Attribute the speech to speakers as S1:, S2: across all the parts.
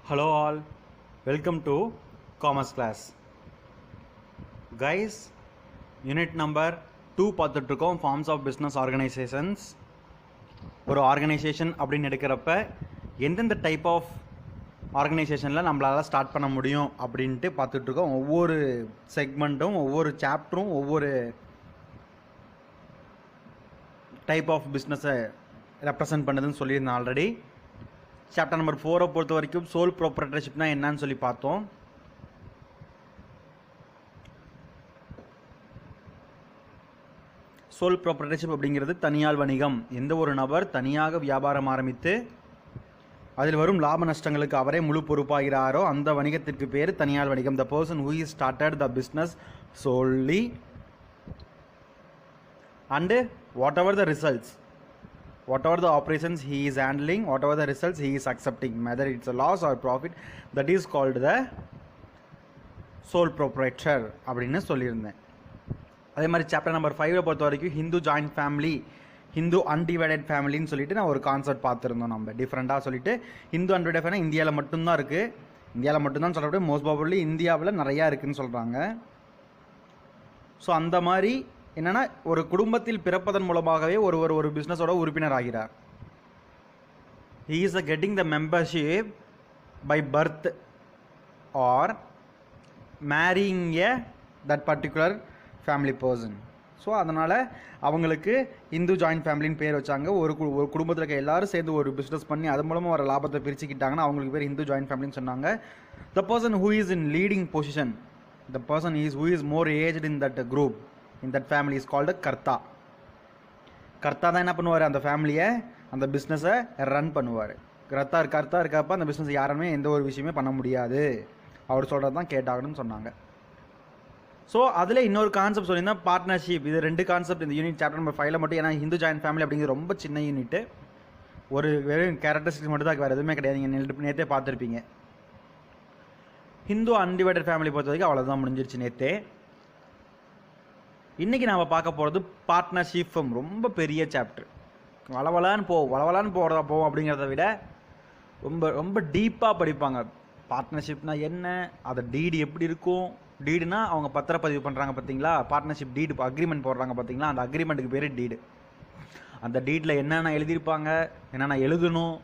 S1: Hello all, welcome to Commerce class. Guys, unit number 2 பார்த்துட்டு இருக்கோம் forms of business organisations. ஒரு organisation அப்படின்னு எடுக்கிறப்ப எந்தெந்த டைப் ஆஃப் ஆர்கனைசேஷனில் நம்மளால் ஸ்டார்ட் பண்ண முடியும் அப்படின்ட்டு பார்த்துட்ருக்கோம். ஒவ்வொரு செக்மெண்ட்டும் ஒவ்வொரு சாப்டரும் ஒவ்வொரு டைப் ஆஃப் பிஸ்னஸை ரெப்ரசன்ட் பண்ணுதுன்னு சொல்லியிருந்தேன் ஆல்ரெடி. சாப்டர் நம்பர் 4 பொறுத்த வரைக்கும் சோல் ப்ரொப்ரைட்டர்ஷிப்னா என்னன்னு சொல்லி பார்த்தோம். சோல் ப்ரொப்ரைட்டர்ஷிப் அப்படிங்கிறது தனியால் வணிகம். எந்த ஒரு நபர் தனியாக வியாபாரம் ஆரம்பித்து அதில் வரும் லாப நஷ்டங்களுக்கு அவரே முழு பொறுப்பாகிறாரோ அந்த வணிகத்திற்கு பேர் தனியால் வணிகம். The person who is started the business solely and whatever the results, whatever the operations he is handling, whatever the results he is accepting, whether it's a loss or profit, that is called the sole proprietor அப்படின்னு சொல்லியிருந்தேன். அதே மாதிரி chapter number 5 பொறுத்த வரைக்கும் Hindu joint family, Hindu undivided ஃபேமிலின்னு சொல்லிட்டு நான் ஒரு கான்செப்ட் பார்த்துருந்தோம். நம்ம டிஃப்ரெண்ட்டாக சொல்லிட்டு ஹிந்து அன்டிவைடட் ஃபேமிலி இந்தியாவில் மட்டும்தான் இருக்குது. இந்தியாவில் மட்டும்தான் சொல்லப்பட்டு மோஸ்ட் ப்ராபப்லி இந்தியாவில் நிறையா இருக்குதுன்னு சொல்கிறாங்க. ஸோ அந்த மாதிரி என்னென்னா ஒரு குடும்பத்தில் பிறப்பதன் மூலமாகவே ஒருவர் ஒரு பிஸ்னஸோட உறுப்பினர் ஆகிறார். He is getting the membership by birth or marrying a that particular family person. So அதனால் அவங்களுக்கு இந்து ஜாயிண்ட் ஃபேமிலின்னு பேர் வச்சாங்க. ஒரு குடும்பத்தில் இருக்க எல்லாரும் சேர்ந்து ஒரு பிஸ்னஸ் பண்ணி அது மூலமாக வர லாபத்தை பிரிச்சுக்கிட்டாங்கன்னா அவங்களுக்கு பேர் இந்து ஜாயிண்ட் ஃபேமிலின்னு சொன்னாங்க. The person who is in leading position, the person who is more aged in that group, in that family is called a karta. கர்த்தா தான் என்ன பண்ணுவார், அந்த ஃபேமிலியை அந்த பிஸ்னஸை ரன் பண்ணுவார். கர்த்தா இருக்கப்போ அந்த பிஸ்னஸ் யாருமே எந்த ஒரு விஷயமே பண்ண முடியாது, அவர் சொல்கிறது தான் கேட்டாகணும்னு சொன்னாங்க. ஸோ அதில் இன்னொரு கான்செப்ட் சொல்லியிருந்தா பார்ட்னர்ஷிப். இது ரெண்டு கான்செப்ட் இந்த யூனிட் சாப்டர் நம்பர் 5 மட்டும். ஏன்னா ஹிந்து ஜாயிண்ட் ஃபேமிலி அப்படிங்கிறது ரொம்ப சின்ன யூனிட்டு, ஒரு வெறும் கேரக்டரிஸ்டிக்ஸ் மட்டும் தான், வேறு எதுவுமே கிடையாது. நீங்கள் நேற்றே பார்த்துருப்பீங்க. ஹிந்து அன்டிவைடட் ஃபேமிலி பொறுத்த வரைக்கும் அவ்வளோதான், முடிஞ்சிருச்சு நேற்றே. இன்றைக்கி நாம் பார்க்க போகிறது பார்ட்னர்ஷிப் ஃபார்ம். ரொம்ப பெரிய சாப்டர், வளவலான்னு போவோம் அப்படிங்கிறத விட ரொம்ப ரொம்ப டீப்பாக படிப்பாங்க. பார்ட்னர்ஷிப்னா என்ன, அதை டீடு எப்படி இருக்கும், டீடுனா அவங்க பத்திரப்பதிவு பண்ணுறாங்க பார்த்தீங்களா, பார்ட்னர்ஷிப் டீடு அக்ரிமெண்ட் போடுறாங்க பார்த்தீங்களா, அந்த அக்ரிமெண்ட்டுக்கு பேர் டீடு. அந்த டீடில் என்னென்ன எழுதியிருப்பாங்க, என்னென்ன எழுதணும்,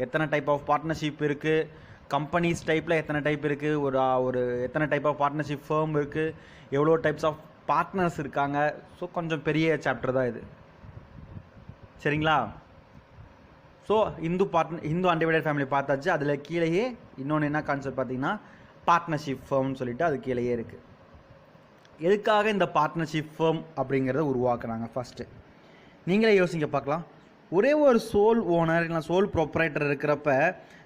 S1: எத்தனை டைப் ஆஃப் பார்ட்னர்ஷிப் இருக்குது, கம்பெனிஸ் டைப்பில் எத்தனை டைப் இருக்குது, ஒரு எத்தனை டைப் ஆஃப் பார்ட்னர்ஷிப் ஃபேர்ம் இருக்குது, எவ்வளோ டைப்ஸ் ஆஃப் பார்ட்னர்ஸ் இருக்காங்க. ஸோ கொஞ்சம் பெரிய சாப்டர் தான் இது, சரிங்களா. ஸோ ஹிந்து அன்டிவைடட் ஃபேமிலி பார்த்தாச்சு. அதில் கீழேயே இன்னொன்று என்ன கான்செப்ட் பார்த்தீங்கன்னா பார்ட்னர்ஷிப் ஃபேர்ம்னு சொல்லிட்டு அது கீழேயே இருக்குது. எதுக்காக இந்த பார்ட்னர்ஷிப் ஃபேர்ம் அப்படிங்கிறத உருவாக்குறாங்க ஃபஸ்ட்டு நீங்களே யோசிங்க பார்க்கலாம். ஒரே ஒரு சோல் ஓனர் இல்லை சோல் ப்ரொப்ரைட்டர் இருக்கிறப்ப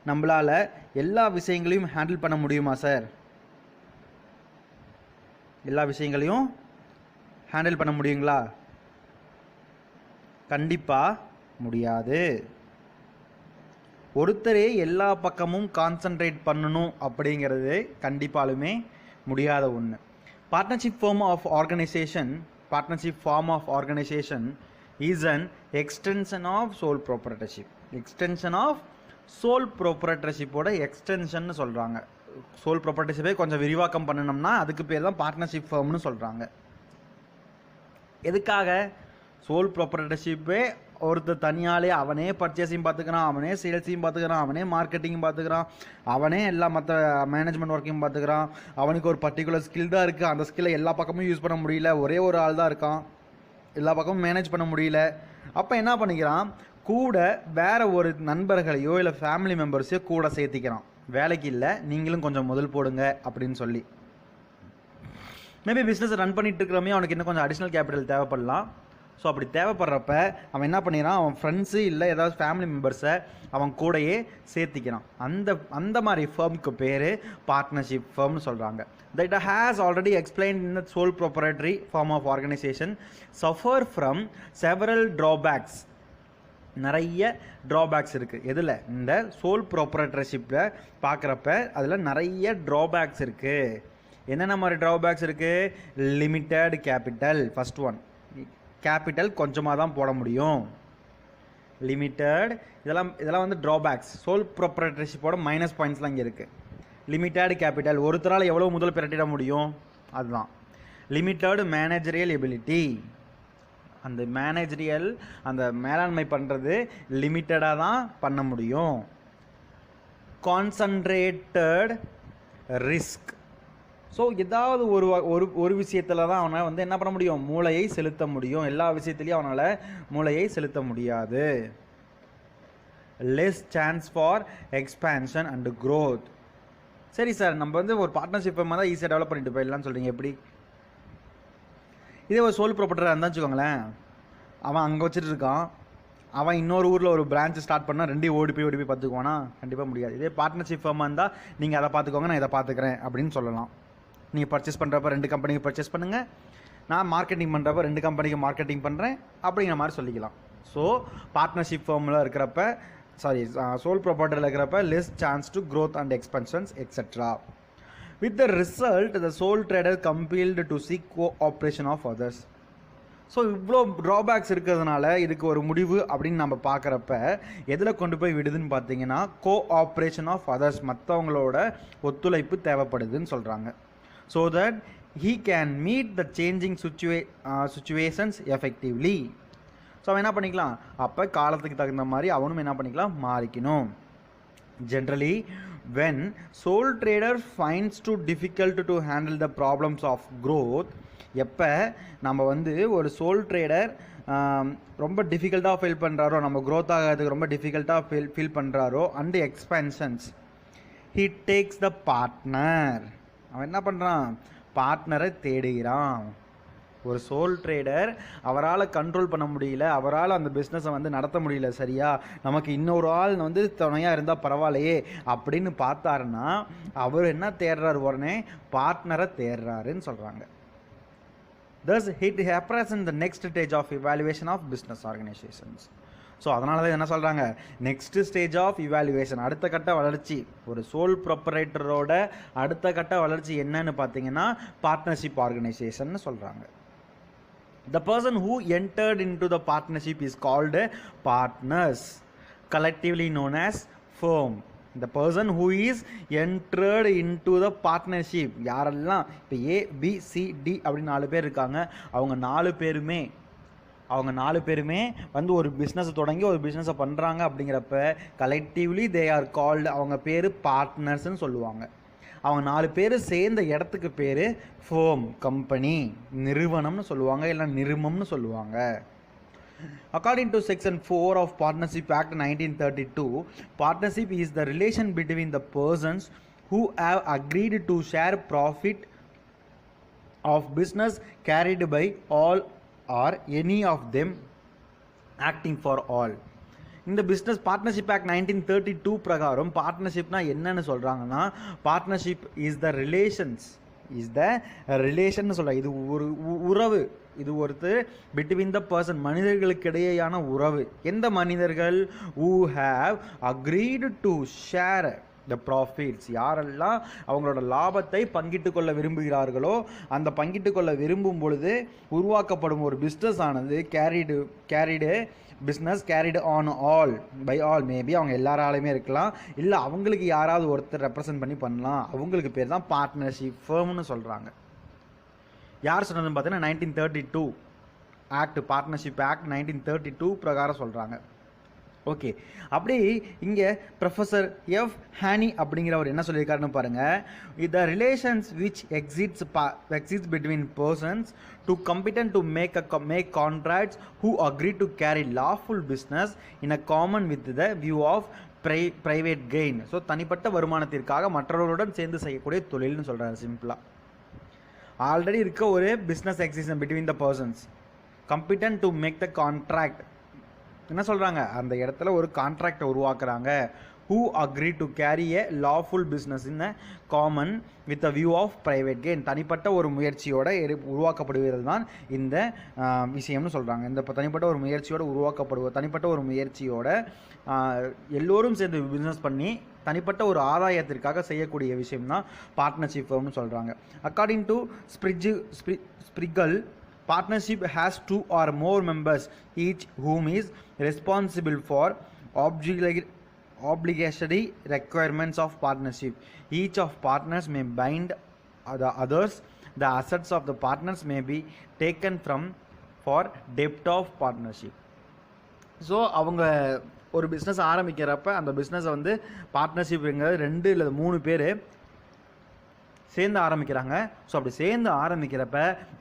S1: நம்மளால் எல்லா விஷயங்களையும் ஹேண்டில் பண்ண முடியுமா சார்? எல்லா விஷயங்களையும் ஹேண்டில் பண்ண முடியுங்களா? கண்டிப்பாக முடியாது. ஒருத்தரே எல்லா பக்கமும் கான்சன்ட்ரேட் பண்ணணும் அப்படிங்கிறது கண்டிப்பாலுமே முடியாத ஒன்று. Partnership form of organisation is an extension of sole proprietorship. Extension of sole ப்ரொப்ரைட்டர்ஷிப்போட எக்ஸ்டென்ஷன் சொல்கிறாங்க. சோல் ப்ரொப்ரைட்டர்ஷிப்பை கொஞ்சம் விரிவாக்கம் பண்ணணும்னா அதுக்கு பேர் தான் பார்ட்னர்ஷிப் ஃபார்ம்னு சொல்கிறாங்க. எதுக்காக? சோல் ப்ரொப்ரைட்டர்ஷிப்பே ஒருத்தர் தனியாலே அவனே பர்ச்சேஸையும் பார்த்துக்கிறான், அவனே சேல்ஸையும் பார்த்துக்கிறான், அவனே மார்க்கெட்டிங்கும் பார்த்துக்கிறான், அவனே எல்லா மற்ற மேனேஜ்மெண்ட் ஒர்க்கையும் பார்த்துக்கிறான். அவனுக்கு ஒரு பர்டிகுலர் ஸ்கில் தான் இருக்குது, அந்த ஸ்கில்லை எல்லா பக்கமும் யூஸ் பண்ண முடியல, ஒரே ஒரு ஆள் தான் இருக்கான், எல்லா பக்கமும் மேனேஜ் பண்ண முடியல. அப்போ என்ன பண்ணிக்கிறான், கூட வேறு ஒரு நண்பர்களையோ இல்லை ஃபேமிலி மெம்பர்ஸையோ கூட சேர்த்திக்கிறான். வேலைக்கு இல்லை, நீங்களும் கொஞ்சம் முதல் போடுங்க அப்படின்னு சொல்லி. மேபி பிஸ்னஸ் ரன் பண்ணிட்டு இருக்கிறமே அவனுக்கு இன்னும் கொஞ்சம் அடிஷ்னல் கேபிட்டல் தேவைப்படலாம். ஸோ அப்படி தேவைப்படுறப்ப அவன் என்ன பண்ணிக்கிறான், அவன் ஃப்ரெண்ட்ஸு இல்லை ஏதாவது ஃபேமிலி மெம்பர்ஸை அவன் கூடயே சேர்த்திக்கிறான். அந்த மாதிரி ஃபேர்முக்கு பேர் பார்ட்னர்ஷிப் ஃபேர்ம்னு சொல்கிறாங்க. That has already explained in the sole proprietary form of organization suffer from several drawbacks. நிறைய ட்ராபேக்ஸ் இருக்குது. எதில்? இந்த சோல் ப்ரொப்ரைட்டர்ஷிப்பில் பார்க்குறப்ப அதில் நிறைய ட்ராபேக்ஸ் இருக்குது. என்னென்ன மாதிரி ட்ராபேக்ஸ் இருக்குது? Limited capital, first one. Capital கொஞ்சமாக தான் போட முடியும். லிமிட்டட். இதெல்லாம் வந்து ட்ராபேக்ஸ். சோல் ப்ரொப்ரைட்டர்ஷிப்போட மைனஸ் பாயிண்ட்ஸ்லாம் இங்கே இருக்குது. லிமிட்டட் கேபிட்டல், ஒருத்தரால் எவ்வளோ முதல் பிரட்டிட முடியும் அதுதான். லிமிட்டட் மேனேஜரியல் எபிலிட்டி, அந்த மேனேஜரியல் அந்த மேலாண்மை பண்ணுறது லிமிட்டடாக தான் பண்ண முடியும். Concentrated risk. ஸோ ஏதாவது ஒரு விஷயத்தில் தான் அவனால் வந்து என்ன பண்ண முடியும், மூளையை செலுத்த முடியும். எல்லா விஷயத்துலையும் அவனால் மூளையை செலுத்த முடியாது. Less chance for expansion and growth. சரி சார், நம்ம வந்து ஒரு பார்ட்னர்ஷிப் தான் ஈஸியாக டெவலப் பண்ணிட்டு போயிடலாம்னு சொல்கிறீங்க, எப்படி? இதே ஒரு சோல் ப்ராப்பர்ட்டராக இருந்தால் வச்சுக்கோங்களேன், அவன் அங்கே வச்சுட்டு இருக்கான், அவன் இன்னொரு ஊரில் ஒரு பிரான்ச் ஸ்டார்ட் பண்ணால் ரெண்டையும் ஓடி போய் பார்த்துக்குவானா? கண்டிப்பாக முடியாது. இதே பார்ட்னர்ஷிப் ஃபர்மாக இருந்தால் நீங்கள் அதை பார்த்துக்கோங்க, நான் இதை பார்த்துக்கிறேன் அப்படின்னு சொல்லலாம். நீங்கள் பர்ச்சேஸ் பண்ணுறப்ப 2 கம்பெனிக்கு பர்ச்சேஸ் பண்ணுங்கள், நான் மார்க்கெட்டிங் பண்ணுறப்ப 2 கம்பெனிக்கு மார்க்கெட்டிங் பண்ணுறேன் அப்படிங்கிற மாதிரி சொல்லிக்கலாம். ஸோ பார்ட்னர்ஷிப் ஃபர்மில் இருக்கிறப்ப சோல் ப்ராப்பர்ட்டியில் இருக்கிறப்ப less chance to growth and expansions et cetera. With the result the sole trader compelled to seek cooperation of others. So இவ்வளோ ட்ராபேக்ஸ் இருக்கிறதுனால இதுக்கு ஒரு முடிவு அப்படின்னு நம்ம பார்க்குறப்ப எதில் கொண்டு போய் விடுதுன்னு பார்த்தீங்கன்னா கோஆப்ரேஷன் ஆஃப் அதர்ஸ், மற்றவங்களோட ஒத்துழைப்பு தேவைப்படுதுன்னு சொல்கிறாங்க. So that he can meet the changing situations effectively. So அவன் என்ன பண்ணிக்கலாம், அப்போ காலத்துக்கு தகுந்த மாதிரி அவனும் என்ன பண்ணிக்கலாம், மாறிக்கணும். Generally when sole trader finds too difficult to handle the problems of growth, எப்போ நம்ம வந்து ஒரு சோல் ட்ரேடர் ரொம்ப டிஃபிகல்ட்டாக ஃபீல் பண்ணுறாரோ, நம்ம க்ரோத் ஆகிறதுக்கு ரொம்ப டிஃபிகல்ட்டாக ஃபீல் பண்ணுறாரோ and expansions, he takes the partner. அவன் என்ன பண்ணுறான், பார்ட்னரை தேடுகிறான். ஒரு சோல் ட்ரேடர் அவரால் கண்ட்ரோல் பண்ண முடியல, அவரால் அந்த பிஸ்னஸை வந்து நடத்த முடியல சரியா, நமக்கு இன்னொரு ஆள் வந்து துணையாக இருந்தால் பரவாயில்லையே அப்படின்னு பார்த்தாருன்னா அவர் என்ன தேடுறாரு, உடனே பார்ட்னரை தேடுறாருன்னு சொல்கிறாங்க. Thus it happens in the next stage of evaluation of business organizations. So அதனால தான் என்ன சொல்கிறாங்க, நெக்ஸ்ட் ஸ்டேஜ் ஆஃப் இவாலுவேஷன், அடுத்த கட்ட வளர்ச்சி, ஒரு சோல் ப்ரொப்ரைட்டரோட அடுத்த கட்ட வளர்ச்சி என்னன்னு பார்த்தீங்கன்னா பார்ட்னர்ஷிப் ஆர்கனைசேஷன் சொல்கிறாங்க. The person who entered into the partnership is called partners, collectively known as firm. The person who is entered into the partnership, யாரெல்லாம் இப்போ ABCD அப்படின்னு 4 பேர் இருக்காங்க, அவங்க 4 பேருமே வந்து ஒரு பிஸ்னஸை தொடங்கி ஒரு பிஸ்னஸை பண்ணுறாங்க அப்படிங்கிறப்ப கலெக்டிவ்லி தே ஆர் கால்டு, அவங்க பேர் பார்ட்னர்ஸ்ன்னு சொல்லுவாங்க. அவங்க 4 பேர் சேர்ந்த இடத்துக்கு பேர் ஃபோம், கம்பெனி, நிறுவனம்னு சொல்லுவாங்க, இல்லை நிறுமம்னு சொல்லுவாங்க. According to Section 4 of Partnership Act 1932, partnership is the relation between the persons who have agreed to share profit of business carried by all or any of them acting for all. இந்த business partnership act 1932 பிரகாரம் பார்ட்னர்ஷிப்னா என்னன்னு சொல்கிறாங்கன்னா, partnership is the relation சொல்கிறாங்க. இது ஒரு உறவு, இது ஒருத்தர் பிட்வீன் த பர்சன், மனிதர்களுக்கு இடையேயான உறவு. எந்த மனிதர்கள்? who have agreed to share the profits, யாரெல்லாம் அவங்களோட லாபத்தை பங்கிட்டு கொள்ள விரும்புகிறார்களோ, அந்த பங்கிட்டு கொள்ள விரும்பும் பொழுது உருவாக்கப்படும் ஒரு பிஸ்னஸ் ஆனது carried business carried on all by all, maybe அவங்க எல்லாராலையுமே இருக்கலாம், இல்லை அவங்களுக்கு யாராவது ஒருத்தர் ரெப்ரசன்ட் பண்ணி பண்ணலாம், அவங்களுக்கு பேர் தான் பார்ட்னர்ஷிப் ஃபர்ம்னு சொல்கிறாங்க. யார் சொன்னதுன்னு பார்த்தீங்கன்னா 1932 ஆக்ட், பார்ட்னர்ஷிப் ஆக்ட் 1932 பிரகாரம் சொல்கிறாங்க. ஓகே, அப்படி இங்கே ப்ரொஃபஸர் எஃப் ஹானி அப்படிங்கிறவர் என்ன சொல்லியிருக்காருன்னு பாருங்கள். The relations which exist between persons to competent to make contracts who agree to carry lawful business in a common with the view of private gain. So தனிப்பட்ட வருமானத்திற்காக மற்றவர்களுடன் சேர்ந்து செய்யக்கூடிய தொழில்னு சொல்கிறாரு சிம்பிளாக. ஆல்ரெடி இருக்க ஒரு business existing between the persons, competent to make the contract, என்ன சொல்கிறாங்க, அந்த இடத்துல ஒரு கான்ட்ராக்டை உருவாக்குறாங்க. Who agree to carry a lawful business in a common with a view of private gain, தனிப்பட்ட ஒரு முயற்சியோட உருவாக்கப்படுகிறது தான் இந்த விஷயம்னு சொல்கிறாங்க. இந்த தனிப்பட்ட ஒரு முயற்சியோட எல்லோரும் சேர்ந்து பிஸ்னஸ் பண்ணி தனிப்பட்ட ஒரு ஆதாயத்திற்காக செய்யக்கூடிய விஷயம் தான் பார்ட்னர்ஷிப் ஃபர்ம்னு சொல்கிறாங்க. According to Spriegel Partnership has 2 or more members, each whom is responsible for obligatory requirements of partnership. Each of partners may bind the others. The assets of the partners may be taken from for debt of partnership. So அவங்க ஒரு business ஆரம்பிக்கிறப்ப அந்த பிஸ்னஸை வந்து பார்ட்னர்ஷிப்ங்கிறது 2 இல்லை 3 பேர் சேர்ந்து ஆரம்பிக்கிறாங்க. So அப்படி சேர்ந்து ஆரம்பிக்கிறப்ப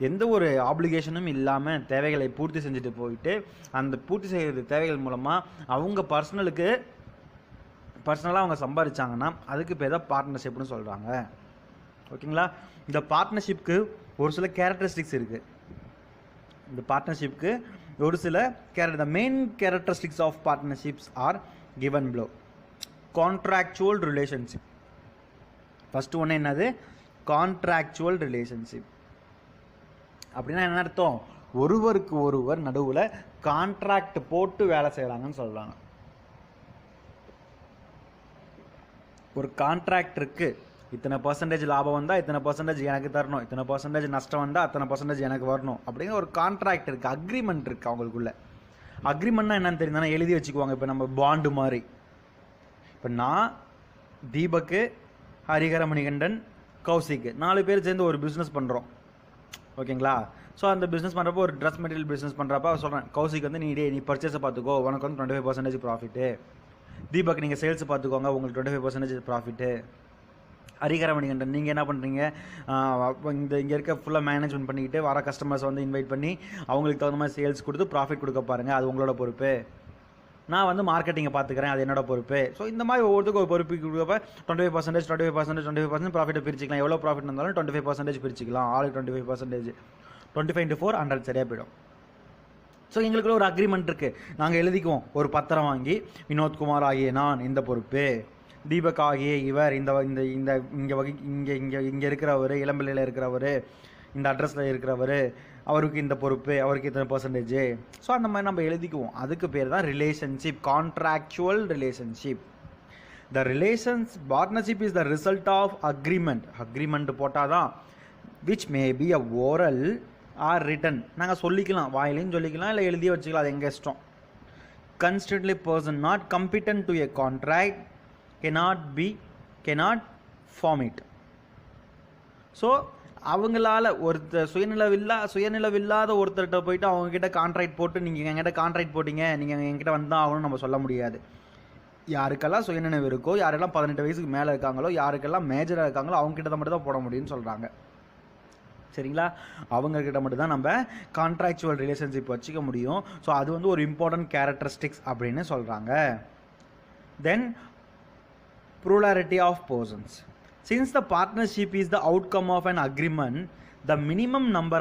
S1: எந்த ஒரு ஆப்ளிகேஷனும் இல்லாமல் தேவைகளை பூர்த்தி செஞ்சுட்டு போயிட்டு அந்த பூர்த்தி செய்கிற தேவைகள் மூலமாக அவங்க பர்சனலாக அவங்க சம்பாதிச்சாங்கன்னா அதுக்கு பேர் தான் பார்ட்னர்ஷிப்னு சொல்கிறாங்க. ஓகேங்களா? இந்த பார்ட்னர்ஷிப்க்கு ஒரு சில கேரக்டரிஸ்டிக்ஸ் இருக்குது. இந்த பார்ட்னர்ஷிப்க்கு ஒரு சில the main characteristics of partnerships are given below. Contractual relationship. First ஒன்று என்னது? Contractual relationship. அப்படின்னா என்ன அர்த்தம்? ஒருவருக்கு ஒருவர் நடுவில் கான்ட்ராக்ட் போட்டு வேலை செய்கிறாங்கன்னு சொல்கிறாங்க. ஒரு கான்ட்ராக்ட் இருக்குது, இத்தனை பர்சன்டேஜ் லாபம் வந்தால் இத்தனை பர்சன்டேஜ் எனக்கு தரணும், இத்தனை பர்சன்டேஜ் நஷ்டம் வந்தால் அத்தனை பர்சன்டேஜ் எனக்கு வரணும் அப்படிங்கிற ஒரு கான்ட்ராக்ட் இருக்குது, அக்ரிமெண்ட் இருக்குது அவங்களுக்குள்ள. அக்ரிமெண்ட்னா என்னன்னு தெரியுதுன்னா எழுதி வச்சுக்குவாங்க. இப்போ நம்ம பாண்டு மாதிரி. இப்போ நான், தீபக்கு, ஹரிஹர மணிகண்டன், கௌசிக் 4 பேர் சேர்ந்து ஒரு பிஸ்னஸ் பண்ணுறோம். ஓகேங்களா? ஸோ அந்த பிஸ்னஸ் பண்ணுறப்போ ஒரு ட்ரெஸ் மெட்டீரியல் பிஸ்னஸ் பண்ணுறப்ப சொல்கிறேன், கௌசிக் வந்து நீ பர்ச்சேஸை பார்த்துக்கோ, உனக்கு வந்து 25% ப்ராஃபிட்டு. தீபக் நீங்கள் சேல்ஸ் பார்த்துக்கோங்க, உங்களுக்கு 25% ப்ராஃபிட்டு. ஹரிஹர மணிகண்டன் நீங்கள் என்ன பண்ணுறீங்க, இங்கே இருக்க ஃபுல்லாக மேனேஜ்மெண்ட் பண்ணிக்கிட்டு வர கஸ்டமர்ஸ் வந்து இன்வைட் பண்ணி அவங்களுக்கு தகுந்த மாதிரி சேல்ஸ் கொடுத்து ப்ராஃபிட் கொடுக்க பாருங்கள், அது உங்களோட பொறுப்பு. நான் வந்து மார்க்கெட்டிங்கை பார்த்துக்கிறேன், அது என்னோட பொறுப்பு. ஸோ இந்த மாதிரி ஒவ்வொருத்துக்கும் ஒரு பொறுப்பு கொடுக்கப்ப 25% ப்ராஃபிட்டை பிரிச்சிக்கலாம். எவ்வளோ ப்ராஃபிட் இருந்தாலும் 25% பிரிச்சிக்கலாம். ஆளுக்கு 25%, 25 into 4 100 சரியாக போயிடும். ஸோ எங்களுக்குள்ள ஒரு அக்ரிமெண்ட் இருக்குது, நாங்கள் எழுதிக்குவோம். ஒரு பத்திரம் வாங்கி வினோத்குமார் ஆகிய நான் இந்த பொறுப்பு, தீபக் ஆகிய இவர் இந்த இந்த இந்த இங்கே வகை இங்கே இருக்கிறவர், இளம்பிள்ளையில் இருக்கிறவர், இந்த அட்ரஸில் இருக்கிறவர், அவருக்கு இந்த பொறுப்பு, அவருக்கு இத்தனை பர்சன்டேஜ். ஸோ அந்த மாதிரி நம்ம எழுதிக்குவோம். அதுக்கு பேர் தான் relationship, contractual relationship. The relations partnership is the result of agreement போட்டால் தான் which may be a oral or written. நாங்கள் சொல்லிக்கலாம், வாயிலையும் சொல்லிக்கலாம், இல்லை எழுதியே வச்சுக்கலாம், அது எங்கள் இஷ்டம். Constantly person not competent to a contract cannot form it. So அவங்களால ஒருத்தர் சுயநிலவில்லாத ஒருத்தர்கிட்ட போயிட்டு அவங்கக்கிட்ட கான்ட்ராக்ட் போட்டு நீங்கள் என்கிட்ட கான்ட்ராக்ட் போட்டிங்க, நீங்கள் என்கிட்ட வந்தால் ஆகணும்னு நம்ம சொல்ல முடியாது. யாருக்கெல்லாம் சுயநினைவு இருக்கோ, யாரெல்லாம் 18 வயசுக்கு மேலே இருக்காங்களோ, யாருக்கெல்லாம் மேஜராக இருக்காங்களோ அவங்ககிட்ட மட்டும் தான் போட முடியும்னு சொல்கிறாங்க. சரிங்களா? அவங்கக்கிட்ட மட்டும் தான் நம்ம கான்ட்ராக்சுவல் ரிலேஷன்ஷிப் வச்சுக்க முடியும். ஸோ அது வந்து ஒரு இம்பார்ட்டன்ட் கேரக்டரிஸ்டிக்ஸ் அப்படின்னு சொல்கிறாங்க. தென் plurality of persons. Since the partnership is the outcome of an agreement, the minimum number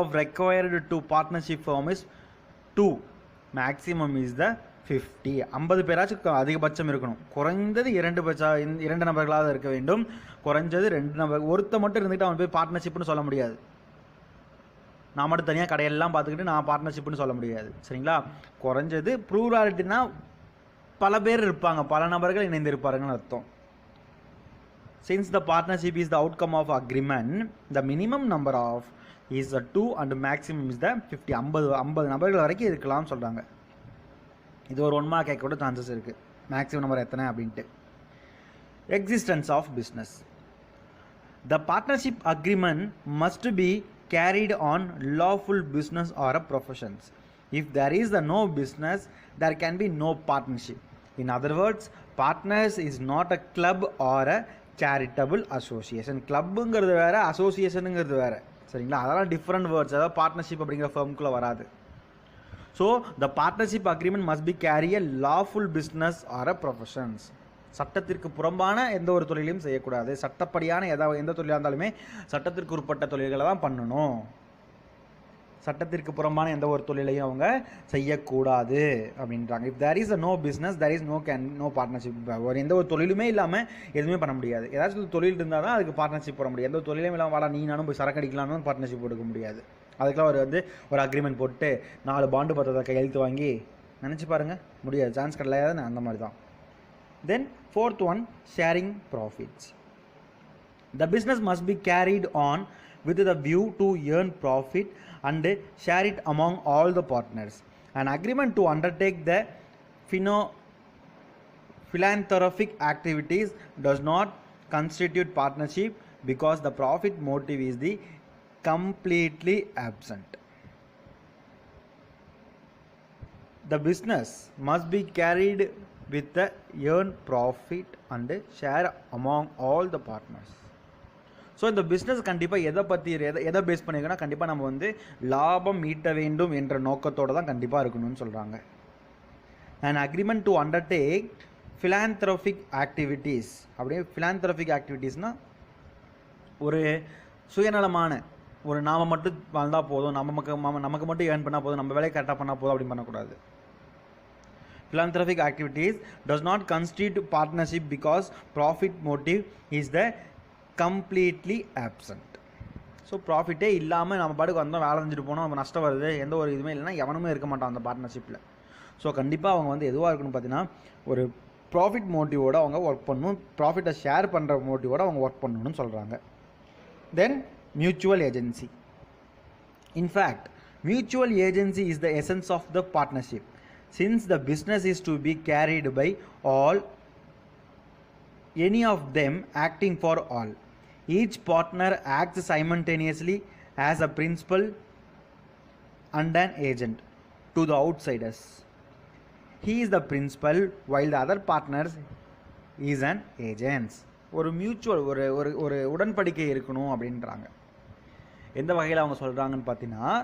S1: of required to partnership firm is 2. Maximum is the 50. 50 பேராச்சும் அதிகபட்சம் இருக்கணும். குறைந்தது 2 நபர்களாக இருக்க வேண்டும். குறைஞ்சது 2 நபர். ஒருத்த மட்டும் இருந்துட்டு அவன் போய் பார்ட்னர்ஷிப்னு சொல்ல முடியாது. நான் மட்டும் தனியாக கடையெல்லாம் பார்த்துக்கிட்டு நான் பார்ட்னர்ஷிப்னு சொல்ல முடியாது. சரிங்களா? குறைஞ்சது ப்ளூராலிட்டினா பல பேர் இருப்பாங்க, பல நபர்கள் இணைந்திருப்பாருங்கன்னு அர்த்தம். Since the partnership is the outcome of agreement, the minimum number of is the 2 and maximum is the 50. 50 நபர்கள் வரைக்கும் இருக்கலாம்னு சொல்கிறாங்க. இது ஒரு 1 மார்க் கேட்கக்கூட சான்சஸ் இருக்குது, மேக்ஸிமம் நம்பர் எத்தனை அப்படின்ட்டு. Existence of business. The partnership agreement must be carried on lawful business or a professions. If there is no business, there can be no partnership. In other words, partners is not a club or a charitable association. கிளப்புங்கிறது வேறு, அசோசியேஷனுங்கிறது வேறு. சரிங்களா? அதெல்லாம் different words. அதாவது partnership அப்படிங்கிற ஃபர்முக்குள்ளே வராது. So the partnership agreement must be carry a lawful business or a professions. சட்டத்திற்கு புறம்பான எந்த ஒரு தொழிலையும் செய்யக்கூடாது. சட்டப்படியான எந்த தொழிலாக இருந்தாலுமே சட்டத்திற்கு உட்பட்ட தொழில்களை தான் பண்ணணும். சட்டத்திற்கு புறம்பான எந்த ஒரு தொழிலையும் அவங்க செய்யக்கூடாது அப்படின்றாங்க. If there is a no business there is no partnership. எந்த ஒரு தொழிலுமே இல்லாமல் எதுவுமே பண்ண முடியாது. ஏதாச்சும் ஒரு தொழில் இருந்தால் தான் அதுக்கு பார்ட்னர்ஷிப் போட முடியும். எந்த ஒரு தொழிலும் இல்லாமல் வாடா நீ நானும் போய் சரக்கு அடிக்கலாம்னு பார்ட்னர்ஷிப் போட்டுக்க முடியாது. அதுக்கெல்லாம் ஒரு அக்ரிமெண்ட் போட்டு 4 பாண்டு பத்திரத்தை கையெழுத்து வாங்கி நினச்சி பாருங்கள், முடியாது. சான்ஸ் கிடையாதுன்னு அந்த மாதிரி தான். Then 4th one, sharing profits. The business must be carried on with the view to earn profit and share it among all the partners. An agreement to undertake the philanthropic activities does not constitute partnership because the profit motive is the completely absent. The business must be carried with the earn profit and share among all the partners. So இந்த business கண்டிப்பாக எதை base பண்ணியிருக்கோன்னா கண்டிப்பாக நம்ம வந்து லாபம் ஈட்ட வேண்டும் என்ற நோக்கத்தோடு தான் கண்டிப்பாக இருக்கணும்னு சொல்கிறாங்க. And agreement to undertake philanthropic activities. அப்படியே ஃபிலாந்த்ரோபிக் ஆக்டிவிட்டீஸ்னால் ஒரு சுயநலமான ஒரு நாம் மட்டும் வாழ்ந்தால் போதும், நமக்கு மட்டும் ஏர்ன் பண்ணால் போதும், நம்ம வேலையை கரெக்டாக பண்ணால் போதும் அப்படின்னு பண்ணக்கூடாது. Philanthropic activities does not constitute partnership because profit motive is the completely absent. So ப்ராஃபிட்டே இல்லாமல் நம்ம பாட்டுக்கு வந்தோம், வேலை செஞ்சுட்டு போனோம், நம்ம நஷ்டம் வருது, எந்த ஒரு இதுவுமே இல்லைன்னா எவனுமே இருக்க மாட்டான் அந்த பார்ட்னர்ஷிப்பில். ஸோ கண்டிப்பாக அவங்க வந்து எதுவாக இருக்கணும் பார்த்தீங்கன்னா ஒரு ப்ராஃபிட் மோட்டிவோடு அவங்க ஒர்க் பண்ணணும், ப்ராஃபிட்டை ஷேர் பண்ணுற மோட்டிவோடு அவங்க ஒர்க் பண்ணணும்னு சொல்கிறாங்க. Then mutual agency. In fact mutual agency is the essence of the partnership. Since the business is to be carried by all, any of them acting for all, each partner acts simultaneously as a principal and an agent to the outsiders. He is the principal while the other partners is an agent. ஒரு mutual ஒரு உடன்படிக்கை இருக்கணும் அப்படின்றாங்க. எந்த வகையில் அவங்க சொல்கிறாங்கன்னு பார்த்தீங்கன்னா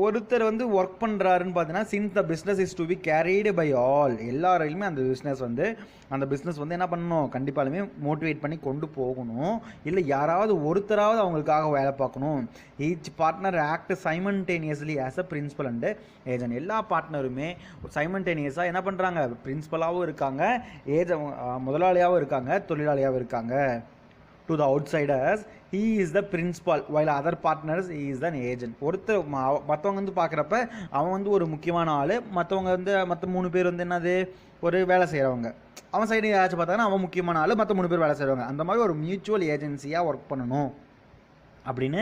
S1: ஒருத்தர் வந்து ஒர்க் பண்ணுறாருன்னு பார்த்தீங்கன்னா since the business is to be carried by all, எல்லாரையுமே அந்த பிஸ்னஸ் வந்து என்ன பண்ணணும், கண்டிப்பாலுமே மோட்டிவேட் பண்ணி கொண்டு போகணும். இல்லை யாராவது ஒருத்தராவது அவங்களுக்காக வேலை பார்க்கணும். Each partner act simultaneously as a principal and agent. எல்லா பார்ட்னருமே சைமல்டேனியஸாக என்ன பண்ணுறாங்க, பிரின்சிபலாகவும் இருக்காங்க, முதலாளியாகவும் இருக்காங்க, தொழிலாளியாகவும் இருக்காங்க. To the outsiders, he is the principal while other partners he is an agent. ஒருத்தர் மற்றவங்க வந்து பார்க்குறப்ப அவன் வந்து ஒரு முக்கியமான ஆள், மற்றவங்க வந்து மற்ற 3 பேர் வந்து என்னது ஒரு வேலை செய்கிறவங்க, அவன் சைடு யாராச்சும் பார்த்தாங்கன்னா அவன் முக்கியமான ஆள், மற்ற 3 பேர் வேலை செய்கிறவங்க. அந்த மாதிரி ஒரு மியூச்சுவல் ஏஜென்சியாக ஒர்க் பண்ணணும் அப்படின்னு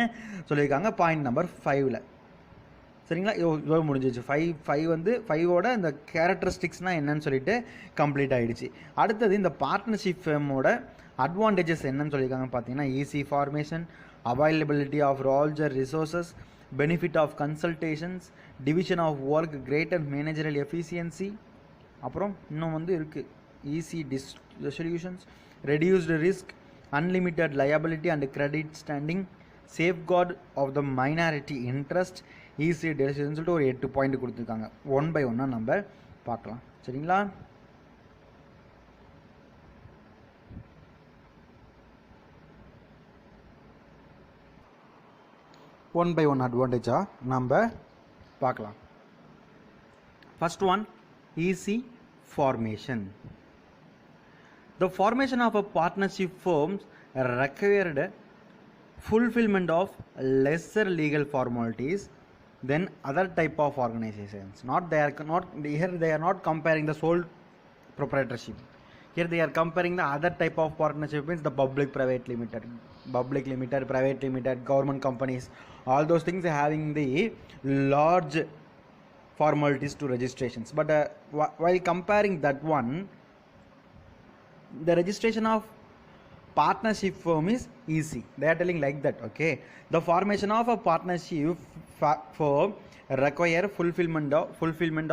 S1: சொல்லியிருக்காங்க பாயிண்ட் நம்பர் 5ல். சரிங்களா, இதோட முடிஞ்சிச்சு. 5 வந்து 5ஓட இந்த கேரக்டரிஸ்டிக்ஸ்னால் என்னன்னு சொல்லிட்டு கம்ப்ளீட் ஆகிடுச்சு. அடுத்தது இந்த பார்ட்னர்ஷிப் ஃபேமோட அட்வான்டேஜஸ் என்னன்னு சொல்லியிருக்காங்க பார்த்தீங்கன்னா easy formation, availability of larger resources, benefit of consultations, division of work, greater managerial efficiency, அப்புறம் இன்னும் வந்து இருக்குது easy solutions, reduced risk, unlimited liability and credit standing, safeguard of the minority interest, easy decision சொல்லிட்டு ஒரு 8 point கொடுத்துருக்காங்க. 1 by 1 நம்ம பார்க்கலாம். சரிங்களா, ஒன் பை ஒன் அட்வான்டேஜாக நம்ம பார்க்கலாம். First one, easy formation. The formation of a partnership firms required fulfillment of lesser legal formalities than other type of organizations. Here they are not comparing the sole proprietorship. Here they are comparing the other type of partnership, means the public private limited, private limited, government companies, all those things having the large formalities to registrations. But while comparing that one, the registration of partnership firm is easy. They are telling like that, okay. The formation of a partnership firm require fulfillment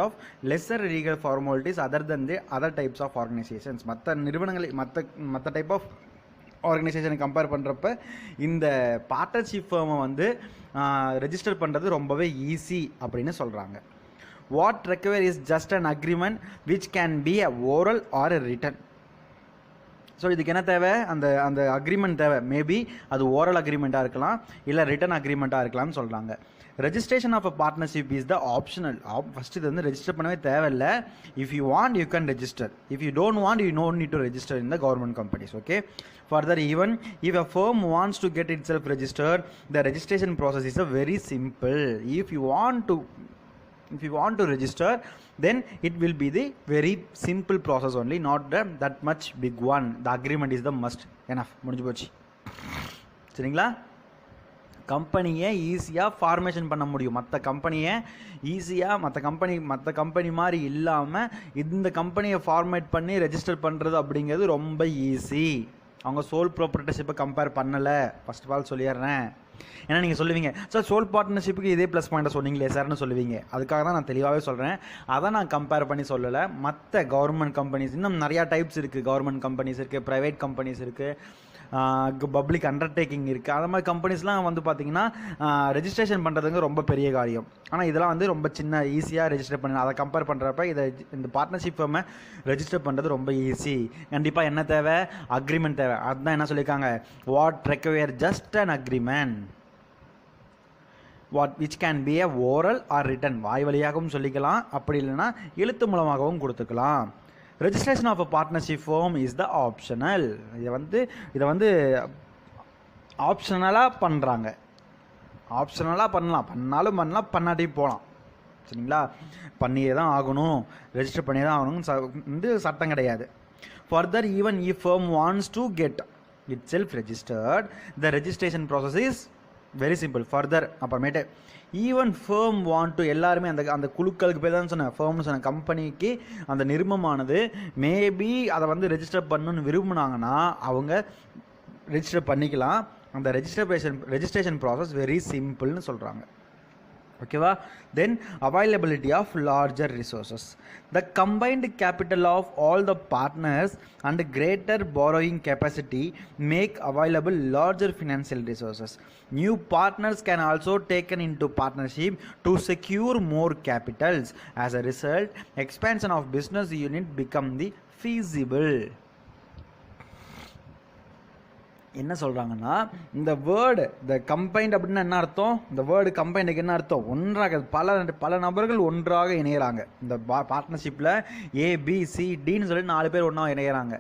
S1: of lesser legal formalities other than the other types of organizations. மற்ற நிறுவனங்களை மற்ற type of ஆர்கனைசேஷனை compare பண்ணுறப்ப இந்த partnership ஃபேர்மை வந்து register பண்ணுறது ரொம்பவே easy அப்படின்னு சொல்கிறாங்க. What require is just an agreement which can be a oral or a written. So இதுக்கு என்ன தேவை, அந்த அக்ரிமெண்ட் தேவை. மேபி அது ஓரல் அக்ரிமெண்ட்டாக இருக்கலாம், இல்லை ரிட்டன் அக்ரிமெண்ட்டாக இருக்கலாம்னு சொல்கிறாங்க. Registration of a partnership is the optional. First இது வந்து ரெஜிஸ்டர் பண்ணவே தேவையில்லை. If you want you can register, if you don't want you don't need to register in the government companies. Okay. Further, even if a firm wants to get itself registered, the registration process is a very simple. If you want to register, then it will be the very simple process only, not that much big one. The agreement is the must. Enough, முடிஞ்சு போச்சு. சரிங்களா? கம்பெனியை ஈஸியாக formation பண்ண முடியும். மற்ற கம்பெனியை ஈஸியாக மற்ற கம்பெனி மாதிரி இல்லாமல் இந்த கம்பெனியை ஃபார்மேட் பண்ணி ரெஜிஸ்டர் பண்ணுறது அப்படிங்கிறது ரொம்ப ஈஸி. அவங்க சோல் ப்ராப்பர்ட்டிஷிப்பை கம்பேர் பண்ணலை, ஃபர்ஸ்ட் ஆஃப் ஆல் சொல்லிடுறேன். ஏன்னா நீங்கள் சொல்லுவீங்க சார் சோல் பார்ட்னர்ஷிப்புக்கு இதே ப்ளஸ் பாயிண்ட்டை சொன்னீங்களே சார்னு சொல்லுவீங்க. அதுக்காக தான் நான் தெளிவாகவே சொல்கிறேன். அதை நான் கம்பேர் பண்ணி சொல்லலை. மற்ற கவர்மெண்ட் கம்பெனிஸ் இன்னும் நிறையா டைப்ஸ் இருக்குது. கவர்மெண்ட் கம்பெனிஸ் இருக்குது, ப்ரைவேட் கம்பெனிஸ் இருக்குது, பப்ளிக் அண்டர்டேக்கிங் இருக்குது. அந்த மாதிரி கம்பெனிஸ்லாம் வந்து பார்த்திங்கன்னா ரெஜிஸ்ட்ரேஷன் பண்ணுறதுங்க ரொம்ப பெரிய காரியம். ஆனால் இதெல்லாம் வந்து ரொம்ப சின்ன ஈஸியாக ரெஜிஸ்டர் பண்ணலாம். அதை கம்பேர் பண்ணுறப்ப இந்த பார்ட்னர்ஷிப் ஃபர்மை ரெஜிஸ்டர் பண்ணுறது ரொம்ப ஈஸி. கண்டிப்பாக என்ன தேவை? அக்ரிமெண்ட் தேவை. அதுதான் என்ன சொல்லியிருக்காங்க, what require just an agreement which can be a oral or written. வாய் வழியாகவும் சொல்லிக்கலாம், அப்படி இல்லைன்னா எழுத்து மூலமாகவும் கொடுத்துக்கலாம். Registration of a partnership firm is the optional. இதை வந்து ஆப்ஷனலாக பண்ணுறாங்க. ஆப்ஷனலாக பண்ணலாம், பண்ணாட்டியும் போகலாம். சரிங்களா? பண்ணியே தான் ஆகணும், ரெஜிஸ்டர் பண்ணியே தான் ஆகணும் சட்டம் கிடையாது. Further even if firm wants to get it self registered, the registration process is very simple. Further அப்புறமேட்டு ஈவன் ஃபேர்ம் வாண்ட் டு, எல்லாருமே அந்த குழுக்களுக்கு பேர் தான் சொன்னேன், ஃபேர்ம்னு சொன்ன கம்பெனிக்கு அந்த நிறுவனமானது மேபி அதை வந்து ரெஜிஸ்டர் பண்ணணும்னு விரும்புனாங்கன்னா அவங்க ரெஜிஸ்டர் பண்ணிக்கலாம். அந்த ரெஜிஸ்ட்ரேஷன் ப்ராசஸ் வெரி சிம்பிள்னு சொல்கிறாங்க. ஓகேவா? Then availability of larger resources. The combined capital of all the partners and greater borrowing capacity make available larger financial resources. New partners can also taken into partnership to secure more capitals. As a result, expansion of business unit become the feasible. என்ன சொல்கிறாங்கன்னா, இந்த word த combined அப்படின்னா என்ன அர்த்தம்? இந்த word கம்பைண்டுக்கு என்ன அர்த்தம்? ஒன்றாக பல நபர்கள் ஒன்றாக இணைகிறாங்க. இந்த பார்ட்னர்ஷிப்பில் ABCDன்னு சொல்லி 4 பேர் ஒன்றா இணைகிறாங்க.